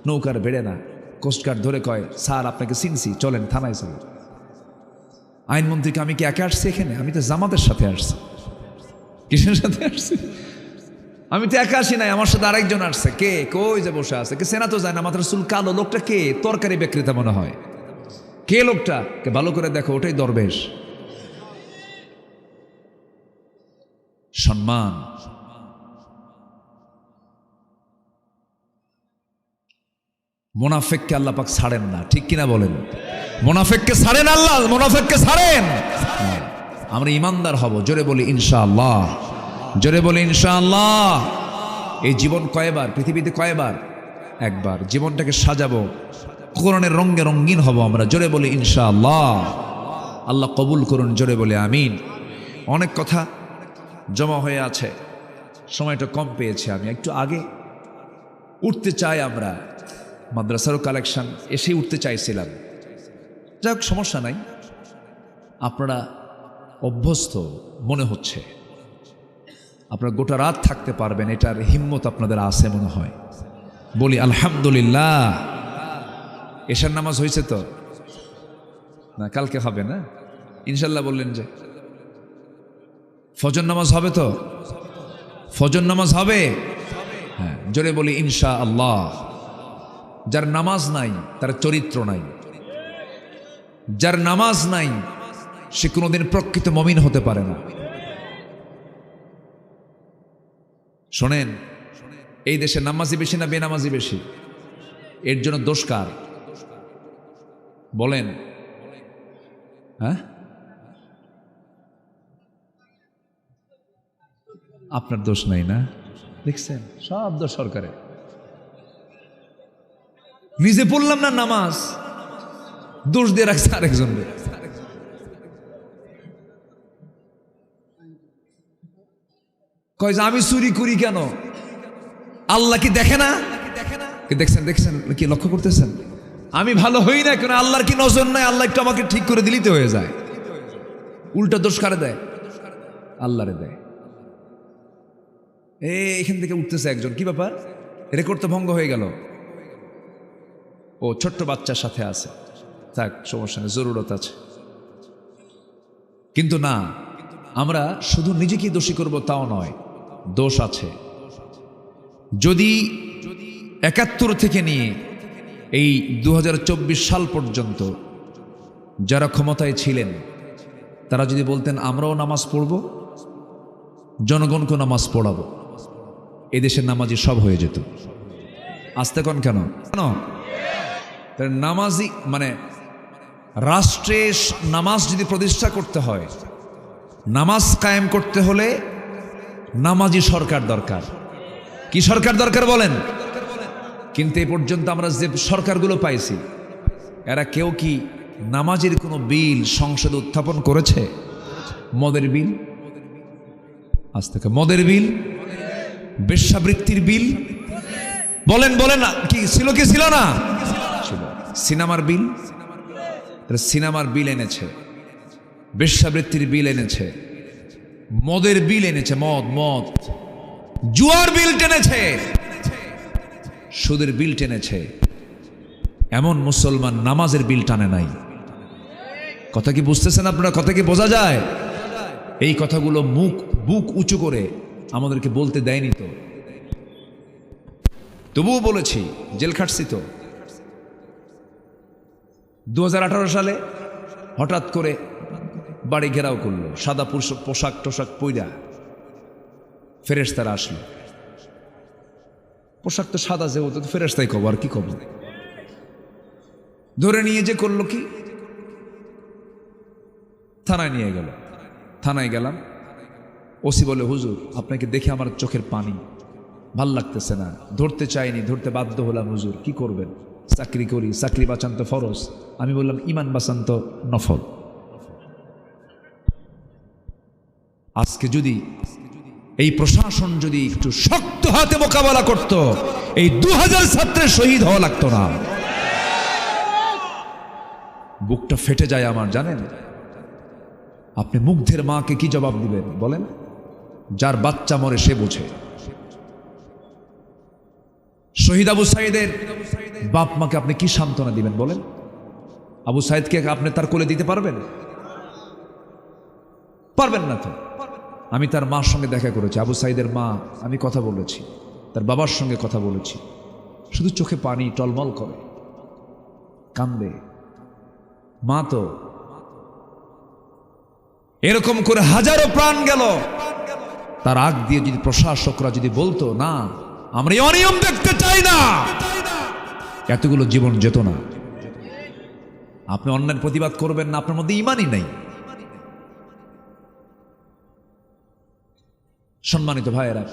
নৌকার বেড়ে না, কোস্টগার্ড ধরে কয়, স্যার আপনাকে চিনছি, চলেন থানায় চলেন। আইনমন্ত্রীকে, আমি কি একা আসছি এখানে? আমি তো জামাতের সাথে আসছি। কিসের সাথে আসছি? আমি তো একা আসি নাই, আমার সাথে আরেকজন আসছে। কে? কই যে বসে আছে, কে চেনা তো যায় না, মাথার চুল কালো। লোকটা কে? তরকারি বিক্রেতা মনে হয়। কে লোকটা? কে ভালো করে দেখো, ওটাই দরবেশ। সম্মান। মুনাফিককে আল্লাহ পাক ছাড়েন না, ঠিক কিনা বলেন? মুনাফিককে ছাড়েন আল্লাহ, মুনাফিককে ছাড়েন। আমরা ইমানদার হব, জোরে বলি ইনশাআল্লাহ, জোরে বলি ইনশাআল্লাহ। এই জীবন কয়বার, পৃথিবীতে কয়বার? একবার। জীবনটাকে সাজাবো, কোরআনের রঙে রঙিন হব আমরা, জোরে বলি ইনশাআল্লাহ। আল্লাহ কবুল করুন, জোরে বলে আমিন। অনেক কথা জমা হয়ে আছে, সময়টা কম পেয়েছি, আমি একটু আগে উঠতে চাই। আমরা মাদ্রাসারও কালেকশন এসে উঠতে চাইছিলাম, যাক সমস্যা নাই। আপনারা অভ্যস্ত মনে হচ্ছে, আপনারা গোটা রাত থাকতে পারবেন, এটার হিম্মত আপনাদের আছে মনে হয়। বলি আলহামদুলিল্লাহ। এশার নামাজ হয়েছে তো না? কালকে হবে না ইনশাল্লাহ? বললেন যে ফজর নামাজ হবে তো? ফজর নামাজ হবে, হ্যাঁ, জোরে বলি ইনশাআল্লাহ। যার নামাজ নাই তার চরিত্র নাই, যার নামাজ নাই সে কোনোদিন প্রকৃত মুমিন হতে পারে না। শোনেন, এই দেশে নামাজি বেশি না বেনামাজি বেশি? এর জন্য দোষ কার বলেন? হ্যাঁ, আপনার দোষ নাই না? দেখছেন, সব দোষ সরকারের। নিজে পড়লাম না নামাজ, দোষ দিয়ে রাখছে আরেকজনকে। কয় যে আমি চুরি করি কেন? আল্লাহ কি দেখে না? দেখছেন, দেখছেন কি লক্ষ্য করতেছেন? আমি ভালো হই না কেন? আল্লাহর কি নজর নাই? আল্লাহ একটু আমাকে ঠিক করে দিলিতে হয়ে যায়। উল্টা দোষ কারে দেয়? আল্লাহরে দেয়। এখান থেকে উঠতেছে একজন, কি ব্যাপার? রেকর্ড তো ভঙ্গ হয়ে গেল। ও ছোট্ট বাচ্চার সাথে আছে, থাক সমস্যা নেই, জরুরত আছে। কিন্তু না, আমরা শুধু নিজেকে দোষী করব তাও নয়, দোষ আছে। যদি ৭১ থেকে নিয়ে এই ২০২৪ সাল পর্যন্ত যারা ক্ষমতায় ছিলেন, তারা যদি বলতেন আমরাও নামাজ পড়ব, জনগণকে নামাজ পড়াবো, এদেশের নামাজি সব হয়ে যেত। আসতে কোন কেন? নামাজি মানে রাষ্ট্রে নামাজ যদি প্রতিষ্ঠা করতে হয়, নামাজ কায়েম করতে হলে নামাজি সরকার দরকার। কি সরকার দরকার বলেন? কিন্তু এই পর্যন্ত আমরা যে সরকারগুলো পাইছি, এরা কেউ কি নামাজের কোনো বিল সংসদে উত্থাপন করেছে? মদের বিল, আজ থেকে মদের বিল, বেশ্যাবৃত্তির বিল, বলেন বলেন কি ছিল কি ছিল না? সিনেমার বিল, সিনেমার বিল এনেছে, বেশ্যাবৃত্তির বিল এনেছে, মদের বিল এনেছে, মদ, জুয়ার বিল টেনেছে, সুদের বিল টেনেছে। এমন মুসলমান নামাজের বিল টানে নাই। কথা কি বুঝতেছেন আপনারা? কথা কি বোঝা যায়? এই কথাগুলো বুক উঁচু করে আমাদেরকে বলতে দেয়নি তো, তবুও বলেছি, জেল খাটছি তো। 2018 সালে হঠাৎ করে বাড়ি ঘেরাও করলো, সাদা পোশাক টোশাক পইরা ফেরেশতারা আসলো। পোশাক তো সাদা, যেহেতু তো ফেরেশতাই কব, আর কি কব। ধরে নিয়ে যে করলো কি, থানায় নিয়ে গেল। থানায় গেলাম, ওসি বলে, হুজুর আপনাকে দেখে আমার চোখের পানি, ভাল লাগতেছে না, ধরতে চাইনি, ধরতে বাধ্য হলাম হুজুর, কি করবেন? চাকরি করি, চাকরি বাঁচান তো ফরজ। আমি বললাম, ইমান বাঁচান তো নফল। আজকে যদি এই প্রশাসন যদি একটু শক্ত হাতে মোকাবেলা করত, এই 2000 ছাত্রের শহীদ হওয়া লাগতো না। বুকটা ফেটে যায় আমার, জানেন? আপনি মুগ্ধের মাকে কি জবাব দিবেন বলেন? যার বাচ্চা মরে সে বোঝে। শহীদ আবু সাইদের বাপ মাকে আপনি কি সান্ত্বনা দিবেন বলেন? আবু সাইদকে আপনি তার কোলে দিতে পারবেন? পারবেন না তো। আমি তার মার সঙ্গে দেখা করেছি, আবু সাইদের মা, আমি কথা বলেছি, তার বাবার সঙ্গে কথা বলেছি। শুধু চোখে পানি টলমল করে, কান্দে। মা তো এরকম করে হাজারো প্রাণ গেল, তার আগ দিয়ে যদি প্রশাসকরা যদি বলতো, না আমরা এই অনিয়ম দেখতে চাই না, এতগুলো জীবন যেত না। আপনি অন্যায়ের প্রতিবাদ করবেন না, আপনার মধ্যে ইমানই নাই। সম্মানিত ভাইয়েরা,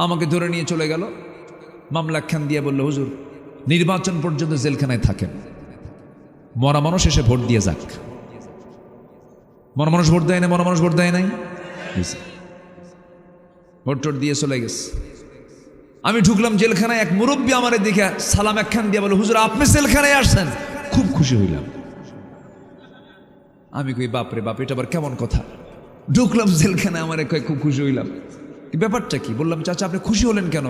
আমাকে ধরে নিয়ে চলে গেল, মামলা খান দিয়ে বলল, হুজুর নির্বাচন পর্যন্ত জেলখানায় থাকেন, মরা মানুষ এসে ভোট দিয়ে যাক। মরা মানুষ ভোট দেয় না, মরা মানুষ ভোট দেয় নাই, ভোট টোট দিয়ে চলে গেছে। আমি ঢুকলাম জেলখানায়, এক মুরব্বী আমার দিকে সালাম একখান দিয়ে বলে, হুজুর আপনি জেলখানায় আসছেন, খুব খুশি হইলাম। আমি কই, বাপরে বাপ, এটা আবার কেমন কথা? ঢুকলাম জেলখানায়, আমার খুব খুশি হইলাম। ব্যাপারটা কি? বললাম, চাচা আপনি খুশি হলেন কেন?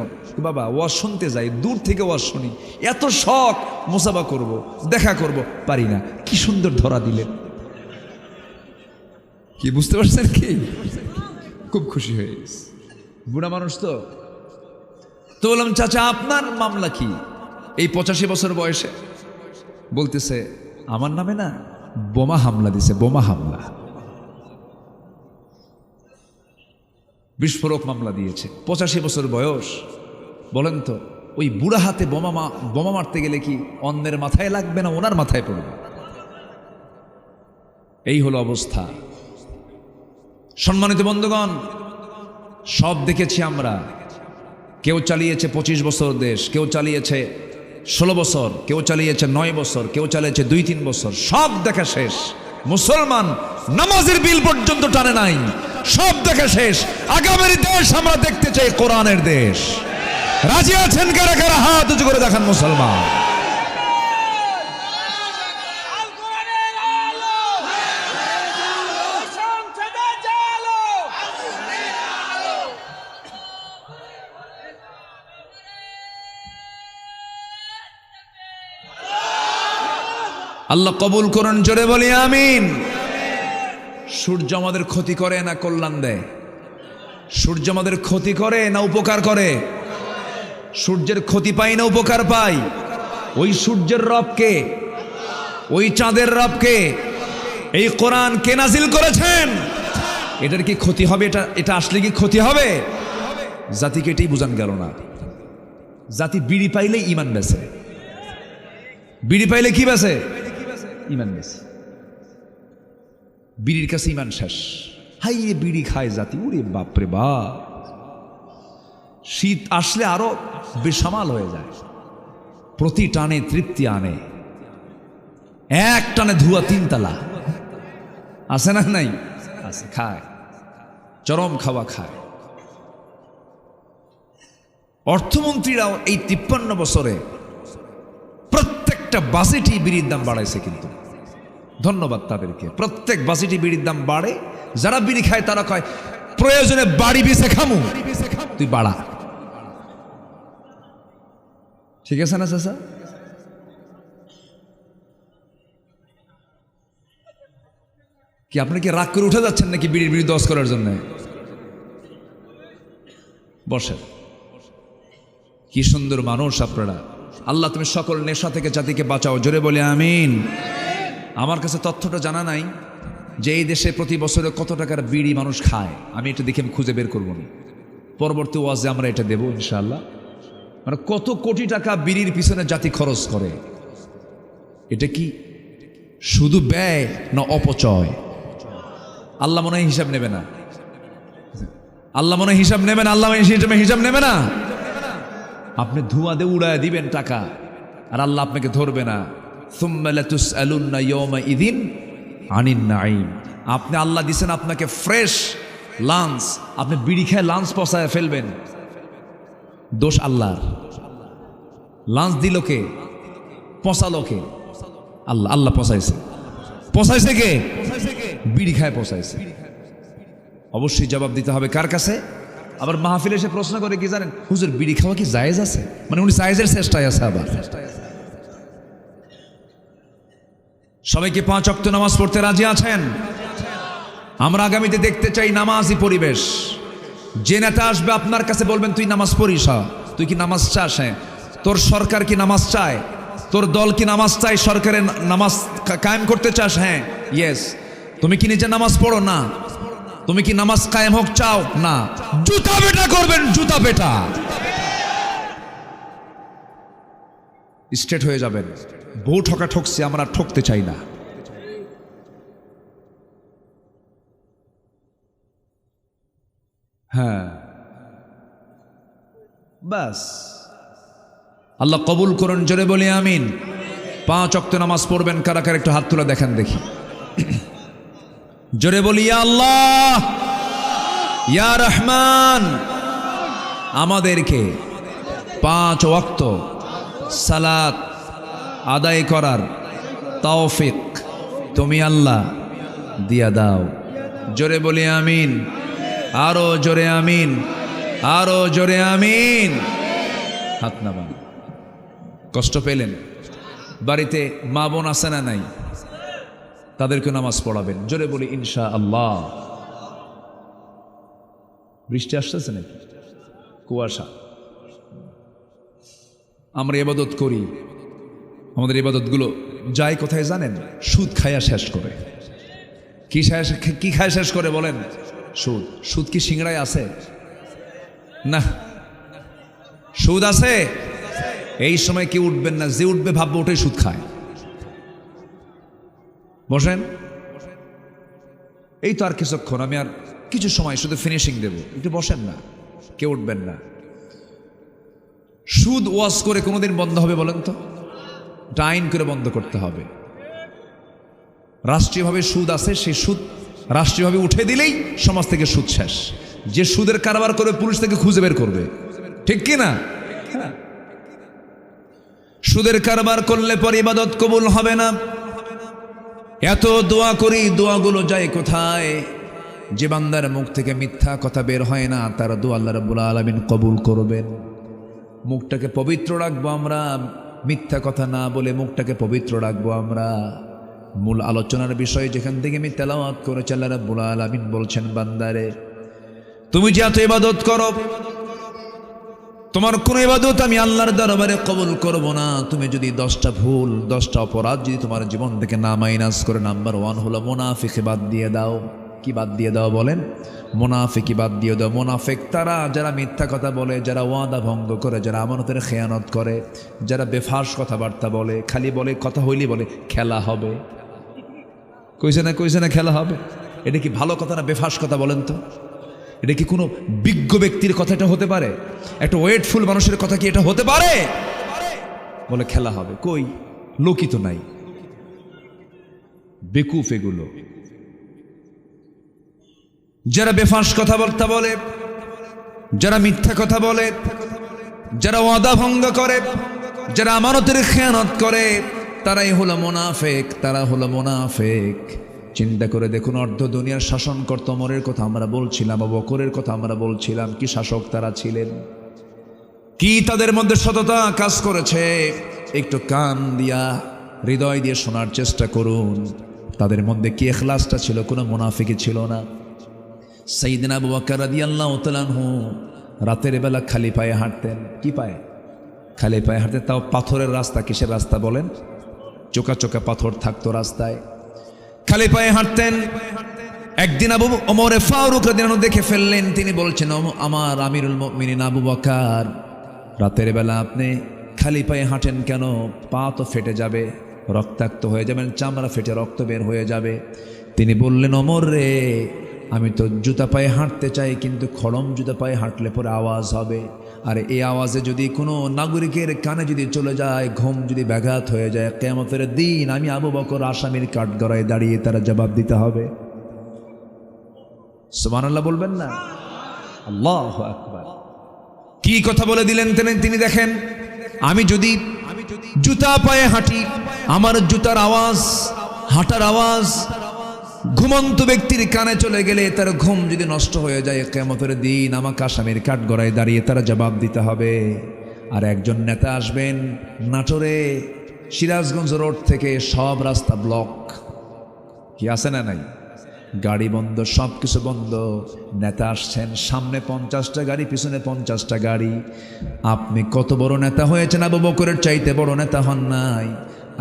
বাবা ওয়াজ শুনতে যাই, দূর থেকে ওয়াজ শুনি, এত শখ, মোসাবা করব, দেখা করব, পারি না। কি সুন্দর ধরা দিলেন, কি বুঝতে পারছেন কি? খুব খুশি হয়ে গেছে, বুড়া মানুষ তো। তো বললাম, চাচা আপনার মামলা কি এই 85 বছর বয়সে? বলতেছে, আমার নামে না বোমা হামলা দিছে, বোমা হামলা, বিস্ফোরক মামলা দিয়েছে। 85 বছর বয়স। বলেন তো, ওই বুড়া হাতে বোমা মারতে গেলে কি অন্যের মাথায় লাগবে না ওনার মাথায় পড়বে? এই হলো অবস্থা। সম্মানিত বন্ধুগণ, সব দেখেছি আমরা। কেউ চালিয়েছে 25 বছর দেশ, কেউ চালিয়েছে 16 বছর, কেউ চালিয়েছে 9 বছর, কেউ চালিয়েছে 2-3 বছর। সব দেখা শেষ। মুসলমান নামাজের বিল পর্যন্ত টানে নাই, সব দেখা শেষ। আগামীর দেশ আমরা দেখতে চাই কোরআনের দেশ। রাজি আছেন কারা কারা? হাত উঁচু করে দেখান মুসলমান। আল্লাহ কবুল করুন, জোরে বলি আমিন। সূর্য আমাদের ক্ষতি করে না কল্যাণ দেয়? সূর্য আমাদের ক্ষতি করে না উপকার করে? সূর্যের ক্ষতি পাই না উপকার পাই? ওই সূর্যের রবকে, ওই চাঁদের রবকে, এই কোরআন কে নাজিল করেছেন? এটার কি ক্ষতি হবে? এটা আসলে কি ক্ষতি হবে? জাতিকে এটাই বুঝান গেল না। জাতি বিড়ি পাইলে ইমান বেছে, বিড়ি পাইলে কি বেছে? ইমান বেছে। বিড়ির কাছে ইমান শেষ। হাই রে, বিড়ি খায় জাতি, ওরে বাপরে বাপ। শীত আসলে আরো বেসামাল হয়ে যায়, প্রতি টানে তৃপ্তি আনে, এক টানে ধোয়া 3 তালা আছে না? নাই আছে, খায়, চরম খাওয়া খায়। অর্থমন্ত্রীরাও এই 53 বছরে প্রত্যেকটা বাজেটই বিড়ির দাম বাড়াইছে, কিন্তু ধন্যবাদ তাদেরকে। প্রত্যেক বাজেটই বিড়ির দাম বাড়ে। যারা বিড়ি খায় তারা কয়, প্রয়োজনে বাড়ি বেচে খামু, তুই বাড়া। ঠিক আছে না চাচা? কি আপনি কি রাগ করে উঠে যাচ্ছেন নাকি বিড়ির বিড়ি দশ করার জন্য? বসেন। কি সুন্দর মানুষ আপনারা। আল্লাহ তুমি সকল নেশা থেকে জাতিকে বাঁচাও, জোরে বলে আমিন। আমার কাছে তথ্যটা জানা নাই যে এই দেশে প্রতি বছরে কত টাকার বিড়ি মানুষ খায়। আমি এটা দেখে আমি খুঁজে বের করবো না, পরবর্তী ওয়াজে আমরা এটা দেবো ইনশাআল্লাহ। মানে কত কোটি টাকা বিড়ির পিছনে জাতি খরচ করে। এটা কি শুধু ব্যয় না অপচয়? আল্লাহ মনে হয় হিসাব নেবে না, আল্লাহ মনে হয় হিসাব নেবে না, আল্লাহ হিসাব নেবে না। আপনি ধোঁয়া দিয়ে উড়ায় দিবেন টাকা, আর আল্লাহ আপনাকে ধরবে না। সুম্মা লাতুসআলুন্না ইয়াওমাইযিন আনিন নাঈম। আপনি আল্লাহ দিছেন আপনাকে ফ্রেশ লাঞ্চ, আপনি বিড়ি খেয়ে লাঞ্চ পচায় ফেলবেন, দোষ আল্লাহর। লাঞ্চ দিল কে? পচালো কে? আল্লাহ। আল্লাহ পচাইছে কে? বিড়ি খায় পচাইছে। অবশ্যই জবাব দিতে হবে কার কাছে? আবার মাহফিলে এসে প্রশ্ন করে কি জানেন, হুজুর বিড়ি খাওয়া কি জায়েজ আছে? মানে উনি জায়েজের চেষ্টায় আছে। আবার সবাইকে 5 ওয়াক্ত নামাজ পড়তে রাজি আছেন? আমরা আগামীতে দেখতে চাই নামাজি পরিবেশ। যে নেতা আসবে আপনার কাছে বলবেন তুই নামাজ পড়িস, তুই কি নামাজ চাস? হ্যাঁ। তোর সরকার কি নামাজ চায়? তোর দল কি নামাজ চায়? সরকারের নামাজ কায়েম করতে চাস? হ্যাঁ, ইয়েস। তুমি কি নিজে নামাজ পড়ো? না। তুমি কি নামাজ কায়েম হোক চাও? না। জুতা বেটা করবেন, জুতা বেটা, স্ট্রেট হয়ে যাবেন। বউ ঠকা ঠকছে, আমরা ঠকতে চাই না। হ্যাঁ, বাস। আল্লাহ কবুল করুন, জোরে বলি আমিন। 5 ওয়াক্ত নামাজ পড়বেন কারা কারা, একটু হাত তুলে দেখান দেখি। জোরে বলি ইয়া আল্লাহ, ইয়া রহমান। আমাদেরকে 5 ওয়াক্ত সালাত আদায় করার তৌফিক তুমি আল্লাহ দিয়া দাও। জোরে বলি আমিন, আরো জোরে আমিন, আরো জোরে আমিন। হাত নামান। কষ্ট পেলেন? বাড়িতে মা বোন আছে না নাই? তাদেরকে নামাজ পড়াবেন। জোরে বলি ইনশাআল্লাহ। বৃষ্টি আসতেছে নাকি? কুয়াশা। আমরা ইবাদত করি, আমাদের ইবাদতগুলো যায় কোথায় জানেন? সুদ খায়া শেষ করে। কি খায় শেষ করে বলেন? সুদ। সুদ কি সিংড়ায় আছে? না। সুদ আছে? এই সময় কি উঠবেন না, যে উঠবে ভাববে ওটাই সুদ খায়। বসেন। এই তো আর কিছুক্ষণ, আমি আর কিছু সময় শুধু ফিনিশিং দেব, একটু বসেন না, কেউ উঠবেন না। সুদ ওয়াজ করে কোনোদিন বন্ধ হবে বলেন তো? এটা আইন করে বন্ধ করতে হবে। রাষ্ট্রীয়ভাবে সুদ আছে, সেই সুদ রাষ্ট্রীয়ভাবে উঠে দিলেই সমাজ থেকে সুদ শেষ। যে সুদের কারবার করে পুলিশ থেকে খুঁজে বের করবে, ঠিক কি না? সুদের কারবার করলে পরে ইবাদত কবুল হবে না। এত দোয়া করি, দোয়াগুলো যায় কোথায়? যে বান্দার মুখ থেকে মিথ্যা কথা বের হয় না, তার দোয়া আল্লাহ রাব্বুল আলামিন কবুল করবেন। মুখটাকে পবিত্র রাখবো আমরা, মিথ্যা কথা না বলে মুখটাকে পবিত্র রাখবো আমরা। মূল আলোচনার বিষয় যেখান থেকে আমি তেলাওয়াত করেছি, আল্লাহ রাব্বুল আলামিন বলছেন, বান্দারে তুমি যে এত ইবাদত করো, তোমার কোন ইবাদত আমি আল্লাহর দরবারে কবুল করব না। তুমি যদি 10টা ভুল, 10টা অপরাধ যদি তোমার জীবন থেকে না মাইনাস করে, নাম্বার 1 হলো মুনাফিকি বাদ দিয়ে দাও। কি বাদ দিয়ে দাও বলেন? মুনাফিকি বাদ দিয়ে দাও। মুনাফিক তারা যারা মিথ্যা কথা বলে, যারা ওয়াদা ভঙ্গ করে, যারা আমানতের খেয়ানত করে, যারা বেফাস কথাবার্তা বলে, খালি বলে কথা হইলি বলে খেলা হবে। কইছে না খেলা হবে। এটা কি ভালো কথা না বেফাস কথা বলেন তো? এটা কি কোনো বিজ্ঞ ব্যক্তির কথা এটা হতে পারে? একটা ওয়েটফুল মানুষের কথা কি এটা হতে পারে? বলে খেলা হবে। কই, লোকই তো নাই। বেকুফ এগুলো। যারা বেফাস কথাবার্তা বলে, যারা মিথ্যা কথা বলে, যারা ওয়াদা ভঙ্গ করে, যারা আমানতের খেয়ানত করে, তারাই হলো মুনাফিক, তারা হলো মুনাফিক। চিন্তা করে দেখুন, অর্ধ দুনিয়ার শাসন করত ওমরের কথা আমরা বলছিলাম, আবু বকরের কথা আমরা বলছিলাম। কি শাসক তারা ছিলেন, কি তাদের মধ্যে সততা কাজ করেছে। একটু কান দিয়া, হৃদয় দিয়ে শোনার চেষ্টা করুন। তাদের মধ্যে কি ইখলাসটা ছিল? কোনো মুনাফিকি ছিল না। সাইয়েদনা আবু বকর রাদিয়াল্লাহু তাআলা আনহু রাতের বেলা খালি পায়ে হাঁটতেন। কি পায়ে? খালি পায়ে হাঁটতেন, তাও পাথরের রাস্তা। কিসের রাস্তা বলেন? চোকা চোকা পাথর থাকতো রাস্তায়, খালি পায়ে হাঁটতেন। একদিন আবু ওমরে ফারুক রাদিয়াল্লাহু দেখে ফেললেন। তিনি বলছেন, আমার আমিরুল মুমিনিন আবু বকর, রাতের বেলা আপনি খালি পায়ে হাঁটেন কেন? পা তো ফেটে যাবে, রক্তাক্ত হয়ে যাবেন, চামড়া ফেটে রক্ত বের হয়ে যাবে। তিনি বললেন, ওমর রে, আমি তো জুতা পায়ে হাঁটতে চাই, কিন্তু খড়ম জুতা পায়ে হাঁটলে পরে আওয়াজ হবে, আর এই আওয়াজে যদি কোনো নাগরিকের কানে যদি চলে যায়, ঘুম যদি ব্যাঘাত হয়ে যায়, কিয়ামতের দিন আমি আবু বকর আসামির কাঠগড়ায় দাঁড়িয়ে তারা জবাব দিতে হবে। সুবহানাল্লাহ বলবেন না? আল্লাহু আকবার। কি কথা বলে দিলেন তিনি! দেখেন, আমি যদি জুতা পায়ে হাঁটি, আমার জুতার আওয়াজ, হাঁটার আওয়াজ ঘুমন্ত ব্যক্তির কানে চলে গেলে তার ঘুম যদি নষ্ট হয়ে যায়, কিয়ামতের দিন আমাকে আসামির কাঠগড়ায় দাঁড়িয়ে তারা জবাব দিতে হবে। আর একজন নেতা আসবেন নাটোরে, সিরাজগঞ্জ রোড থেকে সব রাস্তা ব্লক। কি আছে না নাই? গাড়ি বন্ধ, সব কিছু বন্ধ। নেতা আসছেন, সামনে 50টা গাড়ি, পিছনে 50টা গাড়ি। আপনি কত বড় নেতা হয়েছেন? আবু বকরের চাইতে বড় নেতা হন নাই।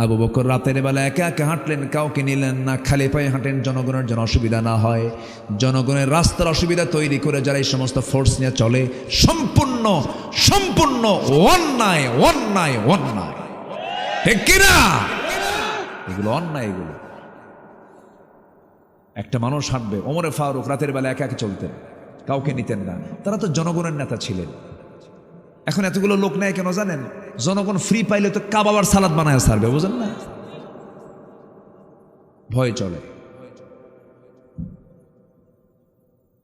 আবু বকর রাতের বেলা একা একা হাঁটলেন, কাউকে নিলেন না, খালি পায়ে হাঁটেন, জনগণের যেন অসুবিধা না হয়। জনগণের রাস্তার অসুবিধা তৈরি করে যারা এই সমস্ত ফোর্স নিয়ে চলে, সম্পূর্ণ সম্পূর্ণ অন্যায় অন্যায় অন্যায়। ঠিক কিনা? এগুলো অন্যায়। এগুলো একটা মানুষ হাঁটবে, ওমরে ফারুক রাতের বেলা একা একা চলতেন, কাউকে নিতেন না। তারা তো জনগণের নেতা ছিলেন। এখন এতগুলো লোক নেয় কেন জানেন? জনগণ ফ্রি পাইলে তো কাবাবার সালাদ বানায় ছাড়বে, বুঝেন না? ভয় চলে।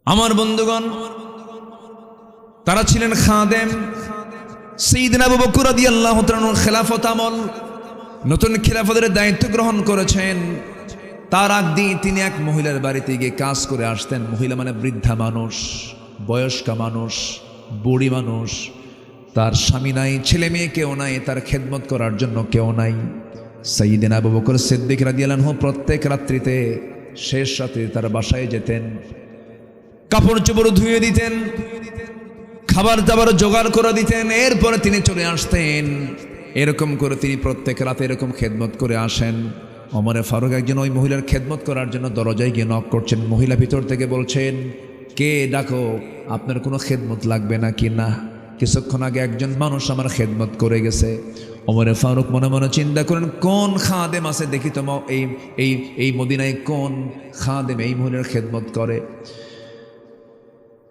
আমার বন্ধুগণ, তারা ছিলেন খাদেম। সাইয়্যিদনা আবু বকর রাদিয়াল্লাহু তাআলা খেলাফত আমল, নতুন খেলাফতের দায়িত্ব গ্রহণ করেছেন। তার আগ দিয়ে তিনি এক মহিলার বাড়িতে গিয়ে কাজ করে আসতেন। মহিলা মানে বৃদ্ধা মানুষ, বয়স্কা মানুষ, বুড়ি মানুষ। তার স্বামী নাই, ছেলে মেয়ে কেউ নাই, তার খেদমত করার জন্য কেউ নাই। সাইয়্যিদনা আবু বকর সিদ্দিক রাদিয়াল্লাহু আনহু প্রত্যেক রাত্রিতে শেষ রাতে তার বাসায় যেতেন, কাপড় চোপড় ধুয়ে দিতেন, খাবার দাবার জোগাড় করে দিতেন, এরপরে তিনি চলে আসতেন। এরকম করে তিনি প্রত্যেক রাতে এরকম খেদমত করে আসেন। ওমরে ফারুক একজন ওই মহিলার খেদমত করার জন্য দরজায় গিয়ে নক করছেন। মহিলা ভিতর থেকে বলছেন, কে ডাকো, আপনার কোনো খেদমত লাগবে নাকি? না, কিছুক্ষণ আগে একজন মানুষ আমার খেদমত করে গেছে। ওমরে ফারুক মনে মনে চিন্তা করেন, কোন খাদেম আছে দেখি তো, এই মদিনায় কোন খাদেম এই মহিলার খেদমত করে।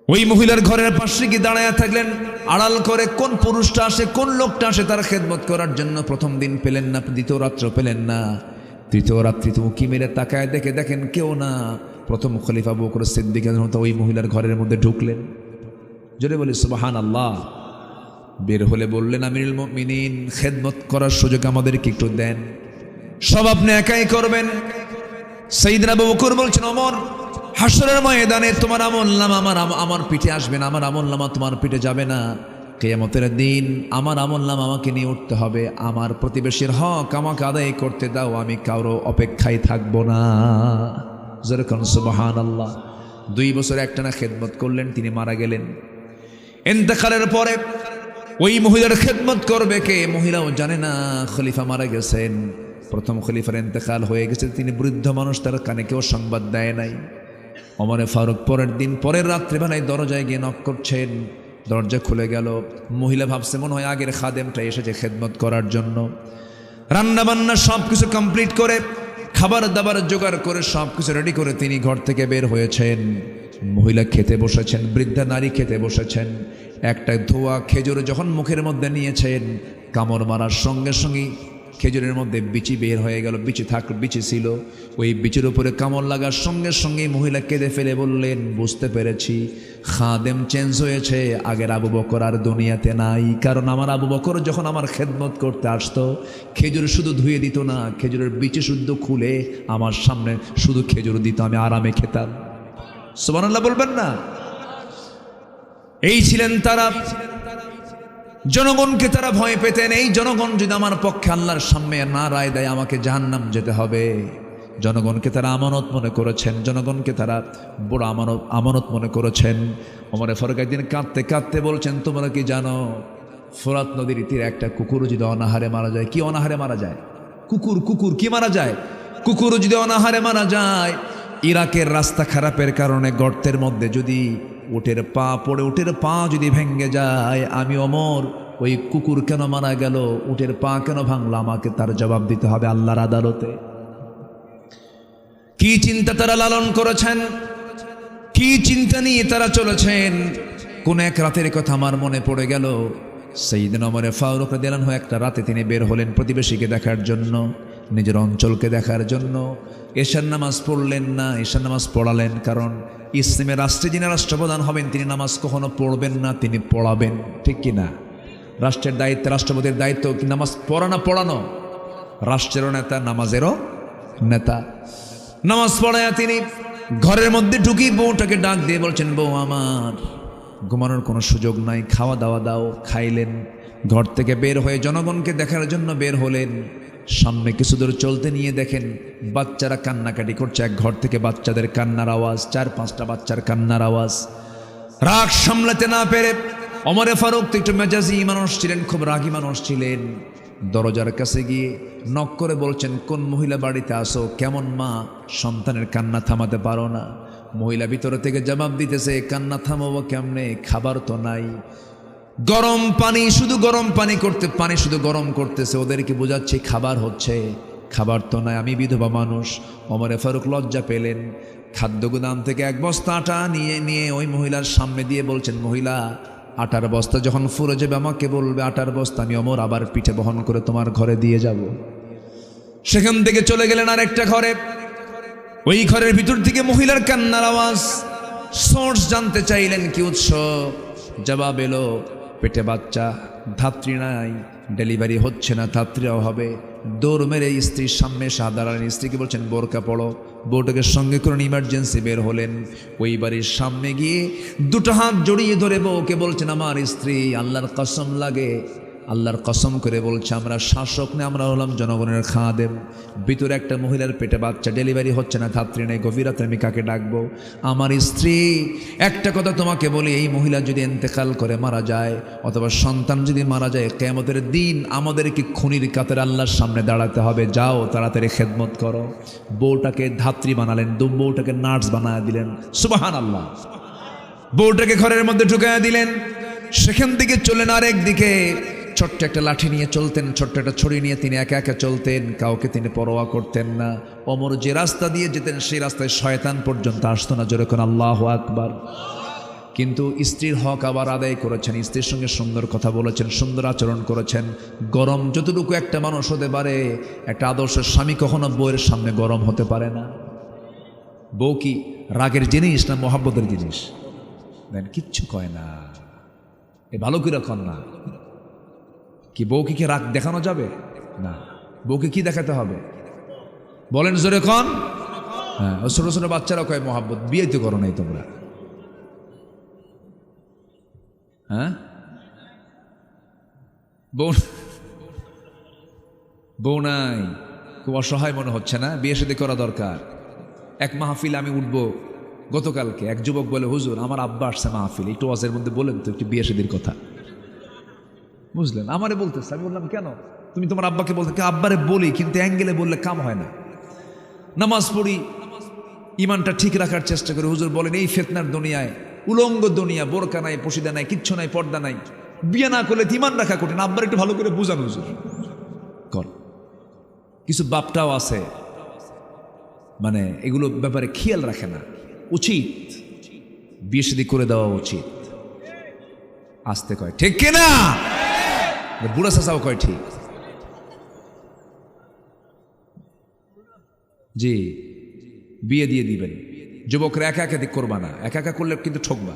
ওই মহিলার ঘরের পাশে গিয়ে দাঁড়ায় থাকলেন, আড়াল করে কোন পুরুষটা আসে, কোন লোকটা আসে তার খেদমত করার জন্য। প্রথম দিন পেলেন না, দ্বিতীয় রাত্র পেলেন না, তৃতীয় রাত্রিতে উকি মেরে তাকায় দেখেন কেউ না। প্রথম খলিফা আবু বকর সিদ্দিক ওই মহিলার ঘরের মধ্যে ঢুকলেন। জোরে বলি সুবহানাল্লাহ। বের হলে বললেন, আমিরুল মুমিনিন, খেদমত করার সুযোগ আমাদেরকে একটু দেন, সব আপনি একাই করবেন। সাইয়্যিদনা আবু বকর বলছেন, ওমর, হাসরের ময়দানে তোমার আমলনামা আমার পিঠে আসবে না, আমার আমলনামা তোমার পিঠে যাবে না। কিয়ামতের দিন আমার আমলনামা আমাকে নিয়ে উঠতে হবে। আমার প্রতিবেশীর হক আমাকে আদায় করতে দাও, আমি কারো অপেক্ষায় থাকবো না। যেরকম সুবহানাল্লাহ। 2 বছর একটানা খেদমত করলেন, তিনি মারা গেলেন। ইন্তেকালের পরে ওই মহিলার খেদমত করবে কে? মহিলাও জানে না খলিফা মারা গেছেন। প্রথম খলিফার ইন্তেকাল হয়ে গেছে, তিনি বৃদ্ধ মানুষ, তার কানে কেউ সংবাদ দেয় নাই। ওমরে ফারুক পরের দিন পরের রাত্রিবেলায় দরজায় গিয়ে নক করছেন, দরজা খুলে গেল। মহিলা ভাবছে মনে হয় আগের খাদেমটা এসেছে খেদমত করার জন্য। রান্না বান্না সব কিছু কমপ্লিট করে, খাবার দাবার জোগাড় করে, সব কিছু রেডি করে তিনি ঘর থেকে বের হয়েছেন। মহিলা খেতে বসেছেন, বৃদ্ধা নারী খেতে বসেছেন। একটা ধোয়া খেজুর যখন মুখের মধ্যে নিয়েছেন, কামড় মারার সঙ্গে সঙ্গে খেজুরের মধ্যে বিচি বের হয়ে গেল। বিচি ছিল, ওই বিচির উপরে কামড় লাগার সঙ্গে সঙ্গে মহিলা কেঁদে ফেলে বললেন, বুঝতে পেরেছি খাদেম চেঞ্জ হয়েছে, আগের আবু বকর আর দুনিয়াতে নাই। কারণ আমার আবু বকর যখন আমার খেদমত করতে আসতো, খেজুর শুধু ধুয়ে দিত না, খেজুরের বিচি শুদ্ধ খুলে আমার সামনে শুধু খেজুর দিত, আমি আরামে খেতাম। সুবহানাল্লাহ বলবেন না? এই ছিলেন তারা। জনগণকে তারা ভয় পেতেন, এই জনগণ যদি আমার পক্ষে আল্লাহর সামনে না রায় দেয়, আমাকে জাহান্নাম যেতে হবে। জনগণকে তারা আমানত মনে করেছেন, জনগণকে তারা বড় আমানত মনে করেছেন। ওমরে ফারুক একদিন কাঁদতে কাঁদতে বলছেন, তোমরা কি জানো ফোরাত নদীর তীরে একটা কুকুর যদি অনাহারে মারা যায়, কি অনাহারে মারা যায়? কুকুর কি মারা যায়? কুকুর যদি অনাহারে মারা যায়, ইরাকের রাস্তা খারাপের কারণে গর্তের মধ্যে যদি উটের পা পড়ে, উটের পা যদি ভেঙে যায়, আমি ওমর ওই কুকুর কেন মারা গেল, উটের পা কেন ভাঙলো, আমাকে তার জবাব দিতে হবে আল্লাহর আদালতে। কি চিন্তা তারা লালন করেছেন, কি চিন্তা নিয়ে তারা চলেছেন। কোন এক রাতের কথা আমার মনে পড়ে গেল। সাইয়েদনা ওমর ফারুক রাদিয়াল্লাহু আনহু একটা রাতে তিনি বের হলেন প্রতিবেশীকে দেখার জন্য, নিজের অঞ্চলকে দেখার জন্য। এশার নামাজ পড়লেন না, এশার নামাজ পড়ালেন, কারণ ইসলামের রাষ্ট্রে যিনি রাষ্ট্রপ্রধান হবেন তিনি নামাজ কখনো পড়বেন না, তিনি পড়াবেন, ঠিক কিনা? রাষ্ট্রের দায়িত্ব, রাষ্ট্রপতির দায়িত্ব কি নামাজ পড়ানো পড়ানো? রাষ্ট্রেরও নেতা, নামাজেরও নেতা। নামাজ পড়ায়া তিনি ঘরের মধ্যে ঢুকি বউটাকে ডাক দিয়ে বলছেন, বউ আমার ঘুমানোর কোনো সুযোগ নাই, খাওয়া দাওয়া দাও। খাইলেন। ঘর থেকে বের হয়ে জনগণকে দেখার জন্য বের হলেন। সামনে কিছু দূর চলতে নিয়ে দেখেন বাচ্চারা কান্নাকাটি করছে। এক ঘর থেকে বাচ্চাদের কান্নার আওয়াজ, 4-5টা বাচ্চার কান্নার আওয়াজ। রাগ সামলাতে না পেরে ওমরে ফারুক তো একটু মেজাজি মানুষ ছিলেন, খুব রাগী মানুষ ছিলেন। দরজার কাছে গিয়ে নক করে বলছেন, কোন মহিলা বাড়িতে আসো? কেমন মা, সন্তানের কান্না থামাতে পারো না? মহিলা ভিতরে থেকে জবাব দিতেছে, কান্না থামাবো কেমনে, খাবার তো নাই। গরম পানি, শুধু গরম পানি করতে, পানি শুধু গরম করতেছে, ওদেরকে বোঝাচ্ছে খাবার হচ্ছে, খাবার তো নাই, আমি বিধবা মানুষ। ওমরে ফারুক লজ্জা পেলেন। খাদ্য গুদাম থেকে 1 বস্তা আটা নিয়ে ওই মহিলার সামনে দিয়ে বলছেন, মহিলা আটার বস্তা যখন ফুরে যাবে আমাকে বলবে, আটার বস্তা আমি ওমর আবার পিঠে বহন করে তোমার ঘরে দিয়ে যাব। সেখান থেকে চলে গেলেন আরেকটা ঘরে। ওই ঘরের ভিতর থেকে মহিলার কান্নার আওয়াজ। সোর্স জানতে চাইলেন কি উৎস, জবাব এলো, পেটে বাচ্চা, ধাত্রী নাই, ডেলিভারি হচ্ছে না, ধাত্রীও হবে। দৌড় মেরে স্ত্রীর সামনে সাধারণ স্ত্রীকে বলছেন, বোরকা পড়ো। বউটাকে সঙ্গে করে ইমার্জেন্সি বের হলেন। ওই বাড়ির সামনে গিয়ে 2টো হাত জড়িয়ে ধরে বউকে বলছেন, আমার স্ত্রী, আল্লাহর কসম লাগে, আল্লাহর কসম করে বলছে, আমরা শাসক না, আমরা হলাম জনগণের খাদেম। ভিতরে একটা মহিলার পেটে বাচ্চা, ডেলিভারি হচ্ছে না, ধাত্রী নেই, গভীর রাতে আমি কাকে ডাকবো? আমার স্ত্রী, একটা কথা তোমাকে বলি, এই মহিলা যদি ইন্তেকাল করে মারা যায়, অথবা সন্তান যদি মারা যায়, কিয়ামতের দিন আমাদেরকে খুনির কাতারে আল্লাহর সামনে দাঁড়াতে হবে। যাও তাড়াতাড়ি খেদমত করো। বউটাকে ধাত্রী বানালেন, বউটাকে নার্স বানায় দিলেন। সুবহানাল্লাহ। বউটাকে ঘরের মধ্যে ঢুকাইয়া দিলেন। সেখান থেকে চলেন আরেক দিকে। ছোট্ট একটা লাঠি নিয়ে চলতেন, ছোট্ট একটা ছড়ি নিয়ে তিনি একা একা চলতেন, কাউকে তিনি পরোয়া করতেন না। ওমর যে রাস্তা দিয়ে যেতেন সেই রাস্তায় শয়তান পর্যন্ত আসতো না। জোরে কোন আল্লাহু আকবার। কিন্তু স্ত্রীর হক আবার আদায় করেছেন, স্ত্রীর সঙ্গে সুন্দর কথা বলেছেন, সুন্দর আচরণ করেছেন। গরম যতটুকু একটা মানুষ হতে পারে, একটা আদর্শ স্বামী কখনো বউয়ের সামনে গরম হতে পারে না। বউ কি রাগের জিনিস না মহাব্বতের জিনিস? দেন কিচ্ছু কয় না, এ ভালো করে কন না। কি বউকে কি রাগ দেখানো যাবে? না। বউকে কি দেখাতে হবে বলেন জোরে কন? হ্যাঁ, ছোট ছোট বাচ্চারা কয় মহাব্বত। বিয়ে তো করো নাই তোমরা, হ্যাঁ? বউ নাই, খুব অসহায় মনে হচ্ছে না? বিয়ে শাদী করা দরকার। এক মাহফিল আমি উঠবো গতকালকে, এক যুবক বলে, হুজুর আমার আব্বা আসছে মাহফিল, একটু ওয়াজের মধ্যে বলেন তো একটু বিয়ে শাদীর কথা। বুঝলেন? আমারে বলতেছে। আমি বললাম, কেন? তুমি তোমার আব্বাকে বলতে? আব্বারে বলি, কিন্তু অ্যাঙ্গেলে বললে কাম হয় না। নামাজ পড়ি, ইমানটা ঠিক রাখার চেষ্টা করি। হুজুর বলেন, এই ফিতনার দুনিয়ায়, উলঙ্গ দুনিয়া, বোরকা নাই, পশিদা নাই, কিচ্ছু নাই, পর্দা নাই, বিয়ে না করলে ইমান রাখা কঠিন। আব্বার একটু ভালো করে বুঝান হুজুর। কর কিছু বাপটাও আছে, মানে এগুলো ব্যাপারে খেয়াল রাখে না। উচিত বিয়ে শাদী করে দেওয়া উচিত। আসতে কয় ঠিক কিনা? বুড়া চাচাও কয় ঠিক। জি, বিয়ে দিয়ে দিবেন। যুবকরা একা একা করবা না, একা একা করলে কিন্তু ঠকবা,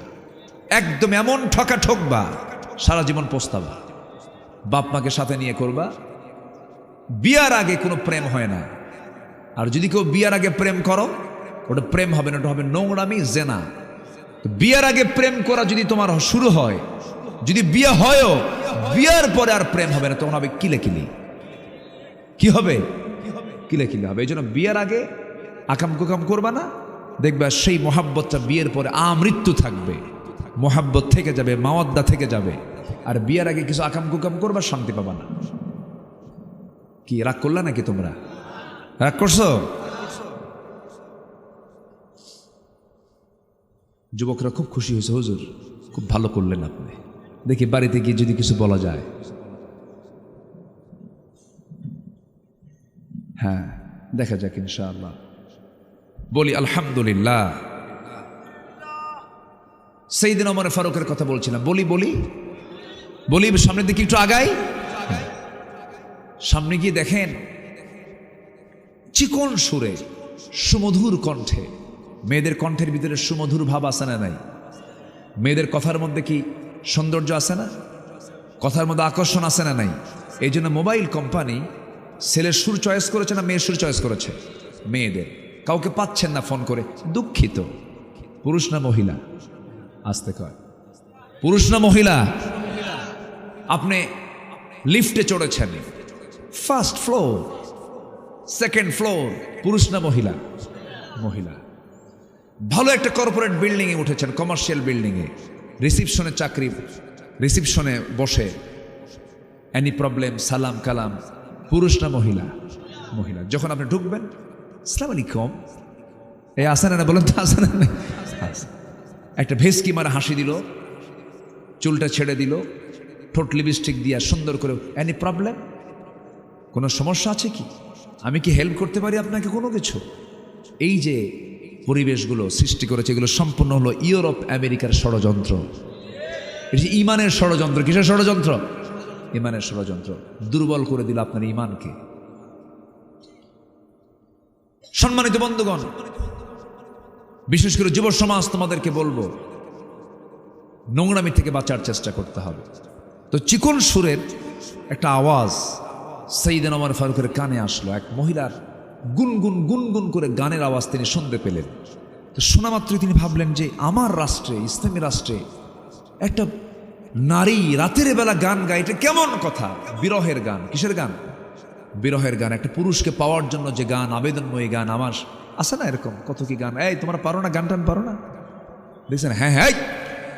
একদম এমন ঠকবা, সারা জীবন পস্তাবা। বাপ মাকে সাথে নিয়ে করবা। বিয়ার আগে কোনো প্রেম হয় না। আর যদি কেউ বিয়ার আগে প্রেম করো, ওটা প্রেম হবে না, ওটা হবে নোংরামি, জেনা। বিয়ার আগে প্রেম করা যদি তোমার শুরু হয়, যদি বিয়ে হয়ও, বিয়ার পরে আর প্রেম হবে না, তখন হবে কিলে কিলি। কি হবে? কিলে কিলে হবে। এই জন্য বিয়ার আগে আকাম কুকাম করবা না, দেখবা সেই মোহাব্বতটা বিয়ের পরে আমৃত্যু থাকবে, মোহাব্বত থেকে যাবে, মাওয়াদ্দা থেকে যাবে। আর বিয়ের আগে কিছু আকাম কুকাম করবা, শান্তি পাবা না। কি রাগ করলা নাকি তোমরা? রাগ করছো? যুবকরা খুব খুশি হয়েছে, হুজুর খুব ভালো করলেন আপনি। দেখি বাড়িতে গিয়ে যদি কিছু বলা যায়। হ্যাঁ, দেখা যাক ইনশাআল্লাহ। বলি আলহামদুলিল্লাহ। সাইয়েদনা ওমর ফারুকের কথা বলছিলাম। বলি বলি বলি সামনের দিকে একটু আগাই। সামনে গিয়ে দেখেন চিকন সুরে সুমধুর কণ্ঠে, মেয়েদের কণ্ঠের ভিতরে সুমধুর ভাব আছে না নাই? মেয়েদের কথার মধ্যে কি সৌন্দর্য আছে না? কথার মধ্যে আকর্ষণ আছে না নাই? এই জন্য মোবাইল কোম্পানি ছেলের সুর চয়েস করেছে না মেয়ের সুর চয়েস করেছে? মেয়েদের। কাউকে পাচ্ছেন না ফোন করে, দুঃখিত। পুরুষ না মহিলা? আসতে কয়, পুরুষ না মহিলা? আপনি লিফটে চড়েছেন, ফার্স্ট ফ্লোর, সেকেন্ড ফ্লোর, পুরুষ না মহিলা? মহিলা। ভালো একটা কর্পোরেট বিল্ডিংয়ে উঠেছেন, কমার্শিয়াল বিল্ডিংয়ে, রিসিপশনে চাকরি, রিসিপশনে বসে, এনি প্রবলেম, সালাম কালাম, পুরুষ না মহিলা? মহিলা। যখন আপনি ঢুকবেন, আসসালামু আলাইকুম, এই আসেন না, বলেন তো আসেন না? একটা ভেসকি মারা হাসি দিল, চুলটা ছেড়ে দিল, ঠোঁট লিপস্টিক দিয়া সুন্দর করে, এনি প্রবলেম, কোনো সমস্যা আছে কি? আমি কি হেল্প করতে পারি আপনাকে কোনো কিছু? এই যে পরিবেশগুলো সৃষ্টি করেছে, এগুলো সম্পূর্ণ হলো ইউরোপ আমেরিকার ষড়যন্ত্র। এই যে ইমানের ষড়যন্ত্র। কিসের ষড়যন্ত্র? ইমানের ষড়যন্ত্র। দুর্বল করে দিল আপনার ইমানকে। সম্মানিত বন্ধুগণ, বিশেষ করে যুব সমাজ, তোমাদেরকে বলবো নোংরামি থেকে বাঁচার চেষ্টা করতে হবে। তো চিকন সুরের একটা আওয়াজ সাইয়েদনা ওমর ফারুকের কানে আসলো। এক মহিলার গুনগুন গুনগুন করে গানের আওয়াজ তিনি শুনতে পেলেন। তো শোনা মাত্রই তিনি ভাবলেন যে আমার রাষ্ট্রে, ইসলামী রাষ্ট্রে একটা নারী রাতের বেলা গান গায়, এটা কেমন কথা? বিরহের গান। কিসের গান? বিরহের গান। একটা পুরুষকে পাওয়ার জন্য যে গান, আবেদনময়ী গান। আমার আছে না এরকম কত কি গান? এই তোমরা পারো না গান টান? পারো না? দেখছেন? হ্যাঁ হ্যাঁ,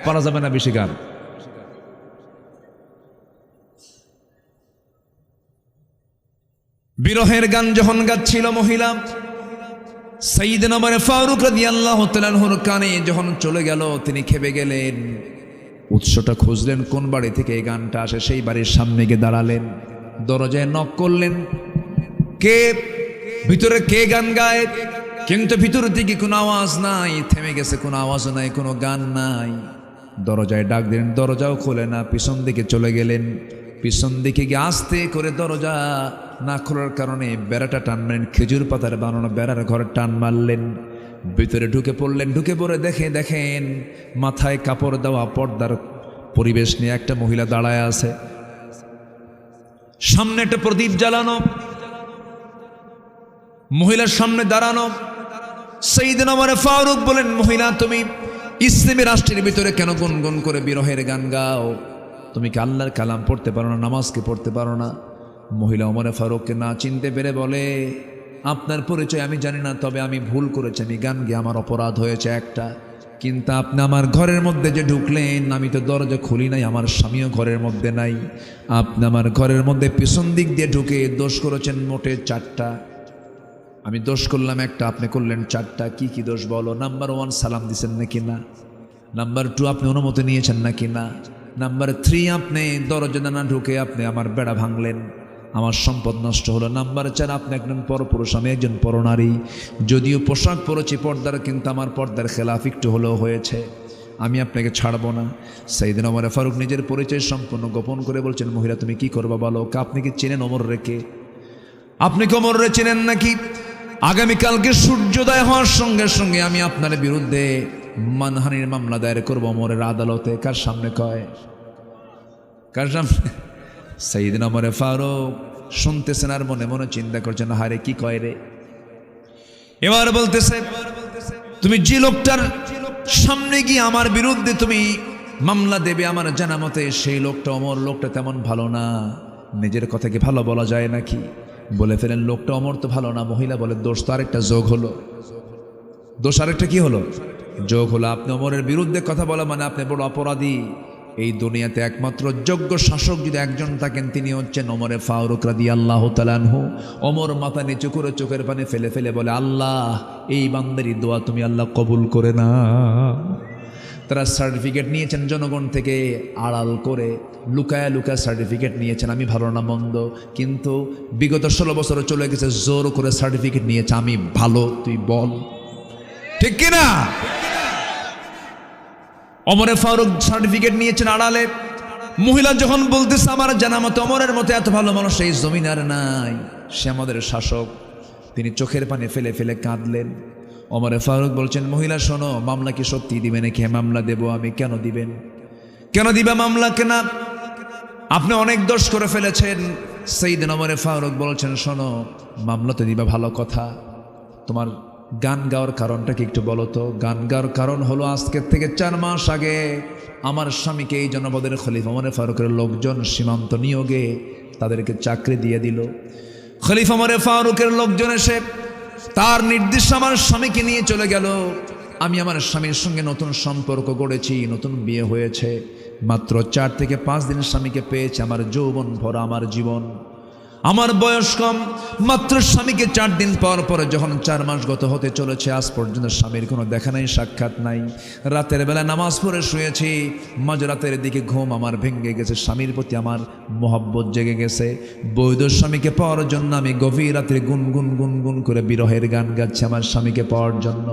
পারা যাবে না বেশি গান। বিরহের গান যখন গাচ্ছিল মহিলা, সাইয়েদনা ওমর ফারুক রাদিয়াল্লাহু তাআলা আনহুর কানে যখন চলে গেল, তিনি খেপে গেলেন। উৎসটা খুঁজলেন, কোন বাড়ি থেকে এই গানটা আসে। সেই বাড়ির সামনে গিয়ে দাঁড়ালেন, দরজায় নক করলেন। কে ভিতরে? কে গান গায়? কিন্তু ভিতর থেকে কোনো আওয়াজ নাই, থেমে গেছে, কোনো আওয়াজ নাই, কোনো গান নাই। দরজায় ডাক দিলেন, দরজাও খোলে না। পিছন দিকে চলে গেলেন, পিছন দিকে গিয়ে আস্তে করে দরজা না খোলার কারণে বেড়াটা টানলেন, খেজুর পাতার বানানো বেড়ার ঘরে টান মারলেন, ভিতরে ঢুকে পড়লেন। ঢুকে পড়ে দেখেন মাথায় কাপড় দেওয়া পর্দার পরিবেশ নিয়ে একটা মহিলা দাঁড়ায় আছে, সামনে একটা প্রদীপ জ্বালানো, মহিলার সামনে দাঁড়ানো। সাইয়েদনা ওমর ফারুক বলেন, মহিলা তুমি ইসলামী রাষ্ট্রের ভিতরে কেন গুনগুন করে বিরহের গান গাও? তুমি কি আল্লাহর কালাম পড়তে পারো না? নামাজকে পড়তে পারো না? মহিলা ওমর ফারুককে না চিনতে পেরে বলে, আপনার পরিচয় আমি জানি না, তবে আমি ভুল করেছি, আমি গান গিয়ে আমার অপরাধ হয়েছে একটা। কিন্তু আপনি আমার ঘরের মধ্যে যে ঢুকলেন, আমি তো দরজা খুলি নাই, আমার স্বামীও ঘরের মধ্যে নাই। আপনি আমার ঘরের মধ্যে পিছন দিক দিয়ে ঢুকে দোষ করেছেন মোটে 4টা। আমি দোষ করলাম একটা, আপনি করলেন 4টা। কি কি দোষ বলো? নাম্বার 1, সালাম দিছেন নাকি না? নাম্বার 2, আপনি অনুমতি নিয়েছেন নাকি না? নাম্বার 3, আপনি দরজা না ঢুকে আপনি আমার বেড়া ভাঙলেন, আমার সম্পদ নষ্ট হলো। নাম্বার 4, আপনি একজন পরপুরুষ, আমি একজন পরনারী। যদিও পোশাক পরেছি পর্দার, কিন্তু আমার পর্দার খেলাফ একটু হলেও হয়েছে, আমি আপনাকে ছাড়বো না। সাইয়েদনা ওমর ফারুক নিজের পরিচয় সম্পূর্ণ গোপন করে বলছেন, মহিলা তুমি কি করবা বলো? আপনি কি চেনেন ওমর রেখে? আপনি কি ওমর রে চেনেন নাকি? আগামীকালকে সূর্যোদয় হওয়ার সঙ্গে সঙ্গে আমি আপনার বিরুদ্ধে মানহানির মামলা দায়ের করবো ওমরের আদালতে। কার সামনে কয়? কার সামনে? সাইয়েদনা ওমর ফারুক শুনতেছেন আর মনে মনে চিন্তা করছেন, হারে কি কয় রে। এবার বলতেছে, তুমি যে লোকটার সামনে গিয়ে আমার বিরুদ্ধে তুমি মামলা দেবে আমার জানা মতে, সেই লোকটা ওমর, লোকটা তেমন ভালো না। নিজের কথা কি ভালো বলা যায় নাকি? বলে ফেলেন লোকটা অমর তো ভালো না। মহিলা বলে দোষ তো আরেকটা যোগ হলো, দোষ আরেকটা কি হলো, যোগ হলো। আপনি অমরের বিরুদ্ধে কথা বলা মানে আপনি বড় অপরাধী। এই দুনিয়াতে একমাত্র যোগ্য শাসক যদি একজন থাকেন তিনি হচ্ছেন ওমরে ফারুক রাদিয়াল্লাহু তাআলা আনহু। ওমর মাথা নিচু করে চোখের পানি ফেলে ফেলে বলে, আল্লাহ এই বান্দারই দোয়া তুমি আল্লাহ কবুল করে না। তারা সার্টিফিকেট নিয়েছেন জনগণ থেকে, আড়াল করে লুকায়া লুকায়া সার্টিফিকেট নিয়েছেন আমি ভালো না মন্দ, কিন্তু বিগত 16 বছর চলে গেছে, জোর করে সার্টিফিকেট নিয়েছে আমি ভালো, তুই বল ঠিক কিনা। ওমরে ফারুক সার্টিফিকেট নিয়েছেন আড়ালে। মহিলা যখন বলতেছে আমার জানা মতো ওমরের মতো এত ভালো মানুষ এই জমিন আর নাই, সে আমাদের শাসক, তিনি চোখের পানি ফেলে ফেলে কাঁদলেন। ওমরে ফারুক বলছেন, মহিলা শোনো, মামলা কি সত্যি দিবে নাকি? মামলা দেব আমি। কেন দিবেন, কেন দিবা মামলা? কেনা আপনি অনেক দোষ করে ফেলেছেন। সাইয়েদনা ওমরে ফারুক বলছেন, শোনো মামলা তো দিবা ভালো কথা, তোমার গান গাওয়ার কারণটা কি একটু বলো তো? গান গাওয়ার কারণ হলো আজকের থেকে 4 মাস আগে আমার স্বামীকে এই জনপদের খলিফা ওমরে ফারুকের লোকজন সীমান্ত নিয়োগে তাদেরকে চাকরি দিয়ে দিল। খলিফা ওমরে ফারুকের লোকজন এসে তার নির্দেশে আমার স্বামীকে নিয়ে চলে গেল। আমি আমার স্বামীর সঙ্গে নতুন সম্পর্ক গড়েছি, নতুন বিয়ে হয়েছে, মাত্র 4 থেকে 5 দিন স্বামীকে পেয়েছে। আমার যৌবন ভরা আমার জীবন, আমার বয়স কম, মাত্র স্বামীকে 4 দিন পর পরে যখন 4 মাস গত হতে চলেছে, আজ পর্যন্ত স্বামীর কোনো দেখা নাই, সাক্ষাৎ নাই। রাতের বেলা নামাজ পড়ে শুয়েছি, মাঝরাতের দিকে ঘুম আমার ভেঙে গেছে, স্বামীর প্রতি আমার মহব্বত জেগে গেছে। বৈধ স্বামীকে পাওয়ার জন্য আমি গভীর রাত্রে গুনগুন গুনগুন করে বিরহের গান গাচ্ছি আমার স্বামীকে পাওয়ার জন্য।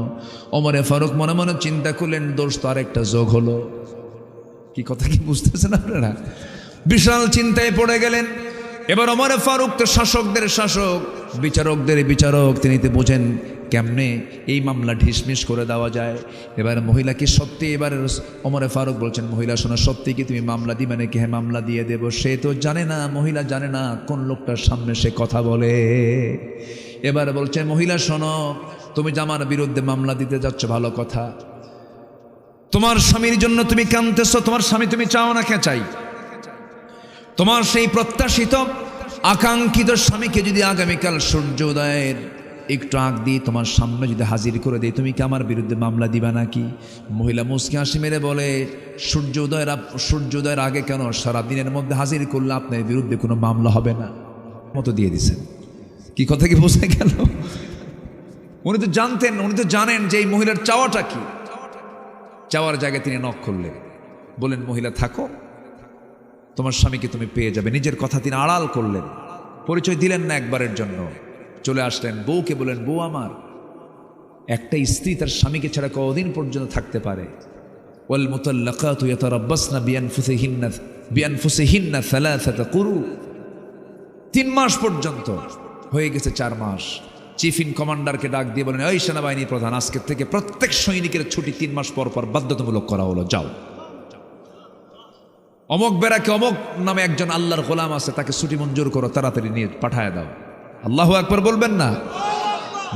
ওমরে ফারুক মনে মনে চিন্তা করলেন, দোষ তো আরেকটা যোগ হলো। কি কথা কি বুঝতেছেন আপনারা? বিশাল চিন্তায় পড়ে গেলেন। এবার ওমরে ফারুক তো শাসকদের শাসক, বিচারকদের বিচারক, তিনি তো বোঝেন কেমনে এই মামলা ঢিসমিস করে দেওয়া যায়। এবার মহিলা কি সত্যি, এবার ওমরে ফারুক বলছেন, মহিলা শোনো, সত্যি কি তুমি মামলা দিবে নাকি? হ্যাঁ মামলা দিয়ে দেব। সে তো জানে না, মহিলা জানে না কোন লোকটার সামনে সে কথা বলে। এবার বলছে, মহিলা শোনো, তুমি যে আমার বিরুদ্ধে মামলা দিতে যাচ্ছ ভালো কথা, তোমার স্বামীর জন্য তুমি কাঁদতেছো, তোমার স্বামী তুমি চাও না কে চাই? তোমার সেই প্রত্যাশিত আকাঙ্ক্ষিত স্বামীকে যদি আগামীকাল সূর্যোদয়ের একটু আগ দিয়ে তোমার সামনে যদি হাজির করে দেয়, তুমি কি আমার বিরুদ্ধে মামলা দিবা নাকি? মহিলা মুচকি হাসি মেরে বলে, সূর্যোদয়ের আগে কেন, সারাদিনের মধ্যে হাজির করলে আপনার বিরুদ্ধে কোনো মামলা হবে না। মতো দিয়ে দিছেন। কি কথা কি বোঝা গেল? উনি তো জানতেন, উনি তো জানেন যে এই মহিলার চাওয়াটা কি। চাওয়ার জায়গায় তিনি নক করলেন, বলেন, মহিলা থাকো, তোমার স্বামীকে তুমি পেয়ে যাবে। নিজের কথা তিনি আড়াল করলেন, পরিচয় দিলেন না একবারের জন্য। চলে আসলেন, বউকে বলেন, বউ আমার, একটা স্ত্রী তার স্বামীকে ছাড়া কতদিন পর্যন্ত থাকতে পারে? ওয়াল মুতাল্লাকাতু ইয়াতারাব্বাসনা বিআনফুসিহিন্না সালাসাতা কুরু। 3 মাস পর্যন্ত হয়ে গেছে, 4 মাস। চিফ ইন কমান্ডারকে ডাক দিয়ে বলেন, এই সেনাবাহিনী প্রধান, আজকের থেকে প্রত্যেক সৈনিকের ছুটি 3 মাস পর পর বাধ্যতামূলক করা হলো, যাও। অমক বেড়াকে অমক নামে একজন আল্লাহর গোলাম আছে, তাকে ছুটি মঞ্জুর করো, তাড়াতাড়ি নিয়ে পাঠায় দাও। আল্লাহু আকবার বলবেন না?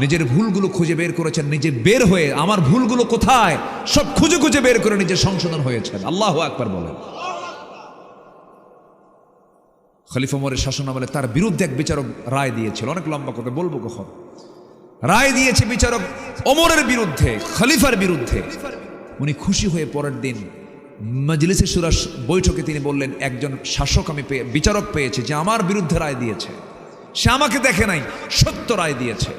নিজের ভুলগুলো খুঁজে বের করেছেন, নিজে বের হয়ে আমার ভুলগুলো কোথায় সব খুঁজে খুঁজে বের করে নিজে সংশোধন হয়েছেন। আল্লাহু আকবার বলেন। খলিফা ওমরের শাসনামলে তার বিরুদ্ধে এক বিচারক রায় দিয়েছিল, অনেক লম্বা কথা বলবো কখন। রায় দিয়েছে বিচারক ওমরের বিরুদ্ধে, খলিফার বিরুদ্ধে। উনি খুশি হয়ে পরের দিন মজলিসে শুরা বৈঠকে তিনি বললেন, একজন শাসক আমি বিচারক পেয়েছি যে আমার বিরুদ্ধে রায় দিয়েছে, সে আমাকে দেখে নাই, সত্য রায় দিয়েছে।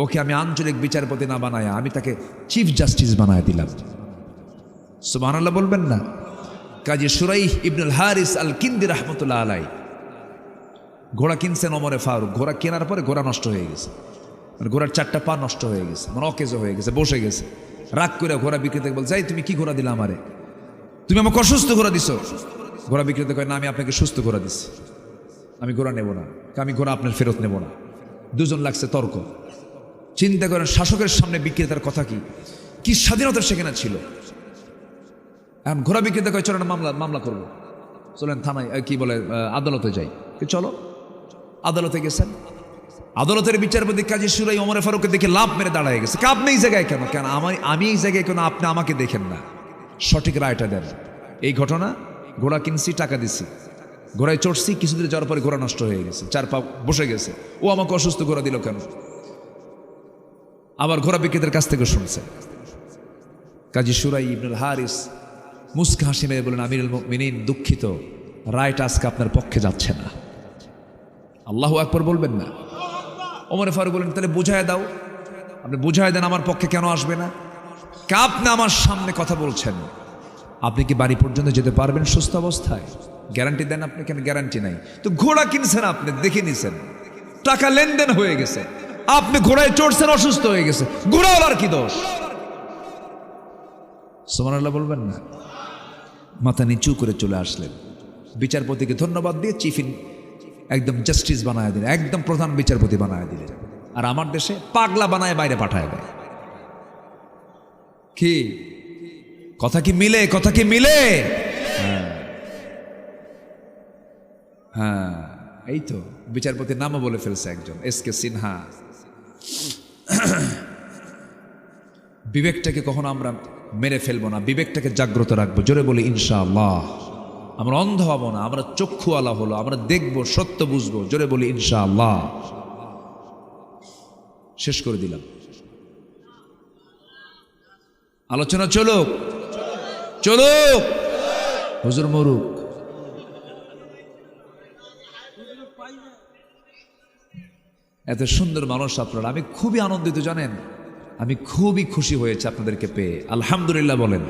ওকে আমি আঞ্চলিক বিচারপতি না বানায় আমি তাকে চিফ জাস্টিস বানায় দিলাম। সুবহানাল্লাহ বলবেন না? কাজী শুরাইহ ইবনুল হারিস আল কিন্দি রাহমাতুল্লাহ আলাই ঘোড়া কিনছেন ওমরে ফারুক। ঘোড়া কেনার পরে ঘোড়া নষ্ট হয়ে গেছে, মানে ঘোড়ার 4টা পা নষ্ট হয়ে গেছে, মানে অকেজো হয়ে গেছে, বসে গেছে। রাগ করে ঘোড়া বিক্রেতাকে বলছে, এই তুমি কি ঘোড়া দিলা আমারে? তুমি আমাকে অসুস্থ ঘোড়া দিছো। ঘোড়া বিক্রেতা কয়, না আমি আপনাকে সুস্থ ঘোড়া দিচ্ছি, আমি ঘোড়া নেব না, আমি ঘোড়া আপনার ফেরত নেব না। দুজন লাগছে তর্ক। চিন্তা করেন, শাসকের সামনে বিক্রেতার কথা কি স্বাধীনতা সেখানে ছিল। এখন ঘোড়া বিক্রেতা কয়, চলো না মামলা করবো, চলেন থানায়, কি বলে আদালতে যাই। চলো, আদালতে গেছেন। আদালতের বিচারপতি কাজী শুরাই ওমরে ফারুককে দেখে লাভ মেরে দাঁড়ায় গেছে। আপনি এই জায়গায় কেন? কেন আমি এই জায়গায় কেন? আপনি আমাকে দেখেন না, সঠিক রায়টা দেন। এই ঘটনা, ঘোড়া কিনছি, টাকা দিছি, ঘোড়ায় চড়ছি, কিছু দূরে যাওয়ার পরে ঘোড়া নষ্ট হয়ে গেছে, 4 পা বসে গেছে। ও আমাকে অসুস্থ ঘোড়া দিল কেন? আবার ঘোড়া বিক্রেতার কাছ থেকে শুনছে। কাজী সুরাই ইবনুল হারিস মুস্কা হাসি মেরে বলেন, আমিরুল মুমিনিন, দুঃখিত, রায়টা আজকে আপনার পক্ষে যাচ্ছে না। আল্লাহু আকবার বলবেন না? ওমর ফারুক বলেন, তাহলে বুঝায় দাও, আপনি বুঝায় দেন আমার পক্ষে কেন আসবে না? আপনি আমার সামনে কথা বলছেন, আপনি কি বাড়ি পর্যন্ত যেতে পারবেন সুস্থ অবস্থায়? গ্যারান্টি দেন আপনি? কেন গ্যারান্টি নাই? তো ঘোড়া কিনছেন আপনি, দেখে নিছেন, টাকা লেনদেন হয়ে গেছে, আপনি ঘোড়ায় চড়ছেন, অসুস্থ হয়ে গেছে, ঘোড়াওয়ালার কি দোষ? সুবহানাল্লাহ বলবেন না? মাথা নিচু করে চলে আসলেন। বিচারপতিকে ধন্যবাদ দিয়ে একদম জাস্টিস বানায় দিলেন, একদম প্রধান বিচারপতি বানায় দিলেন। আর আমার দেশে পাগলা বানায় বাইরে পাঠায় দেয়। কি কথা কি মিলে? কথা কি মিলে? হ্যাঁ, এই তো বিচারপতির নামও বলে ফেলছে একজন, এসকে সিনহা। বিবেকটাকে কখনো আমরা মেরে ফেলবো না, বিবেকটাকে জাগ্রত রাখবো। জোরে বলি ইনশাআল্লাহ। আমরা অন্ধ হব না, আমরা চক্ষুওয়ালা হলো, আমরা দেখবো, সত্য বুঝবো। জোরে বলি ইনশাআল্লাহ। শেষ করে দিলাম আলোচনা। চলুক চলুক, হুজুর মরুক। এত সুন্দর মানুষ আপনারা, আমি খুবই আনন্দিত জানেন, আমি খুবই খুশি হয়েছে আপনাদেরকে পেয়ে। আলহামদুলিল্লাহ বলেন।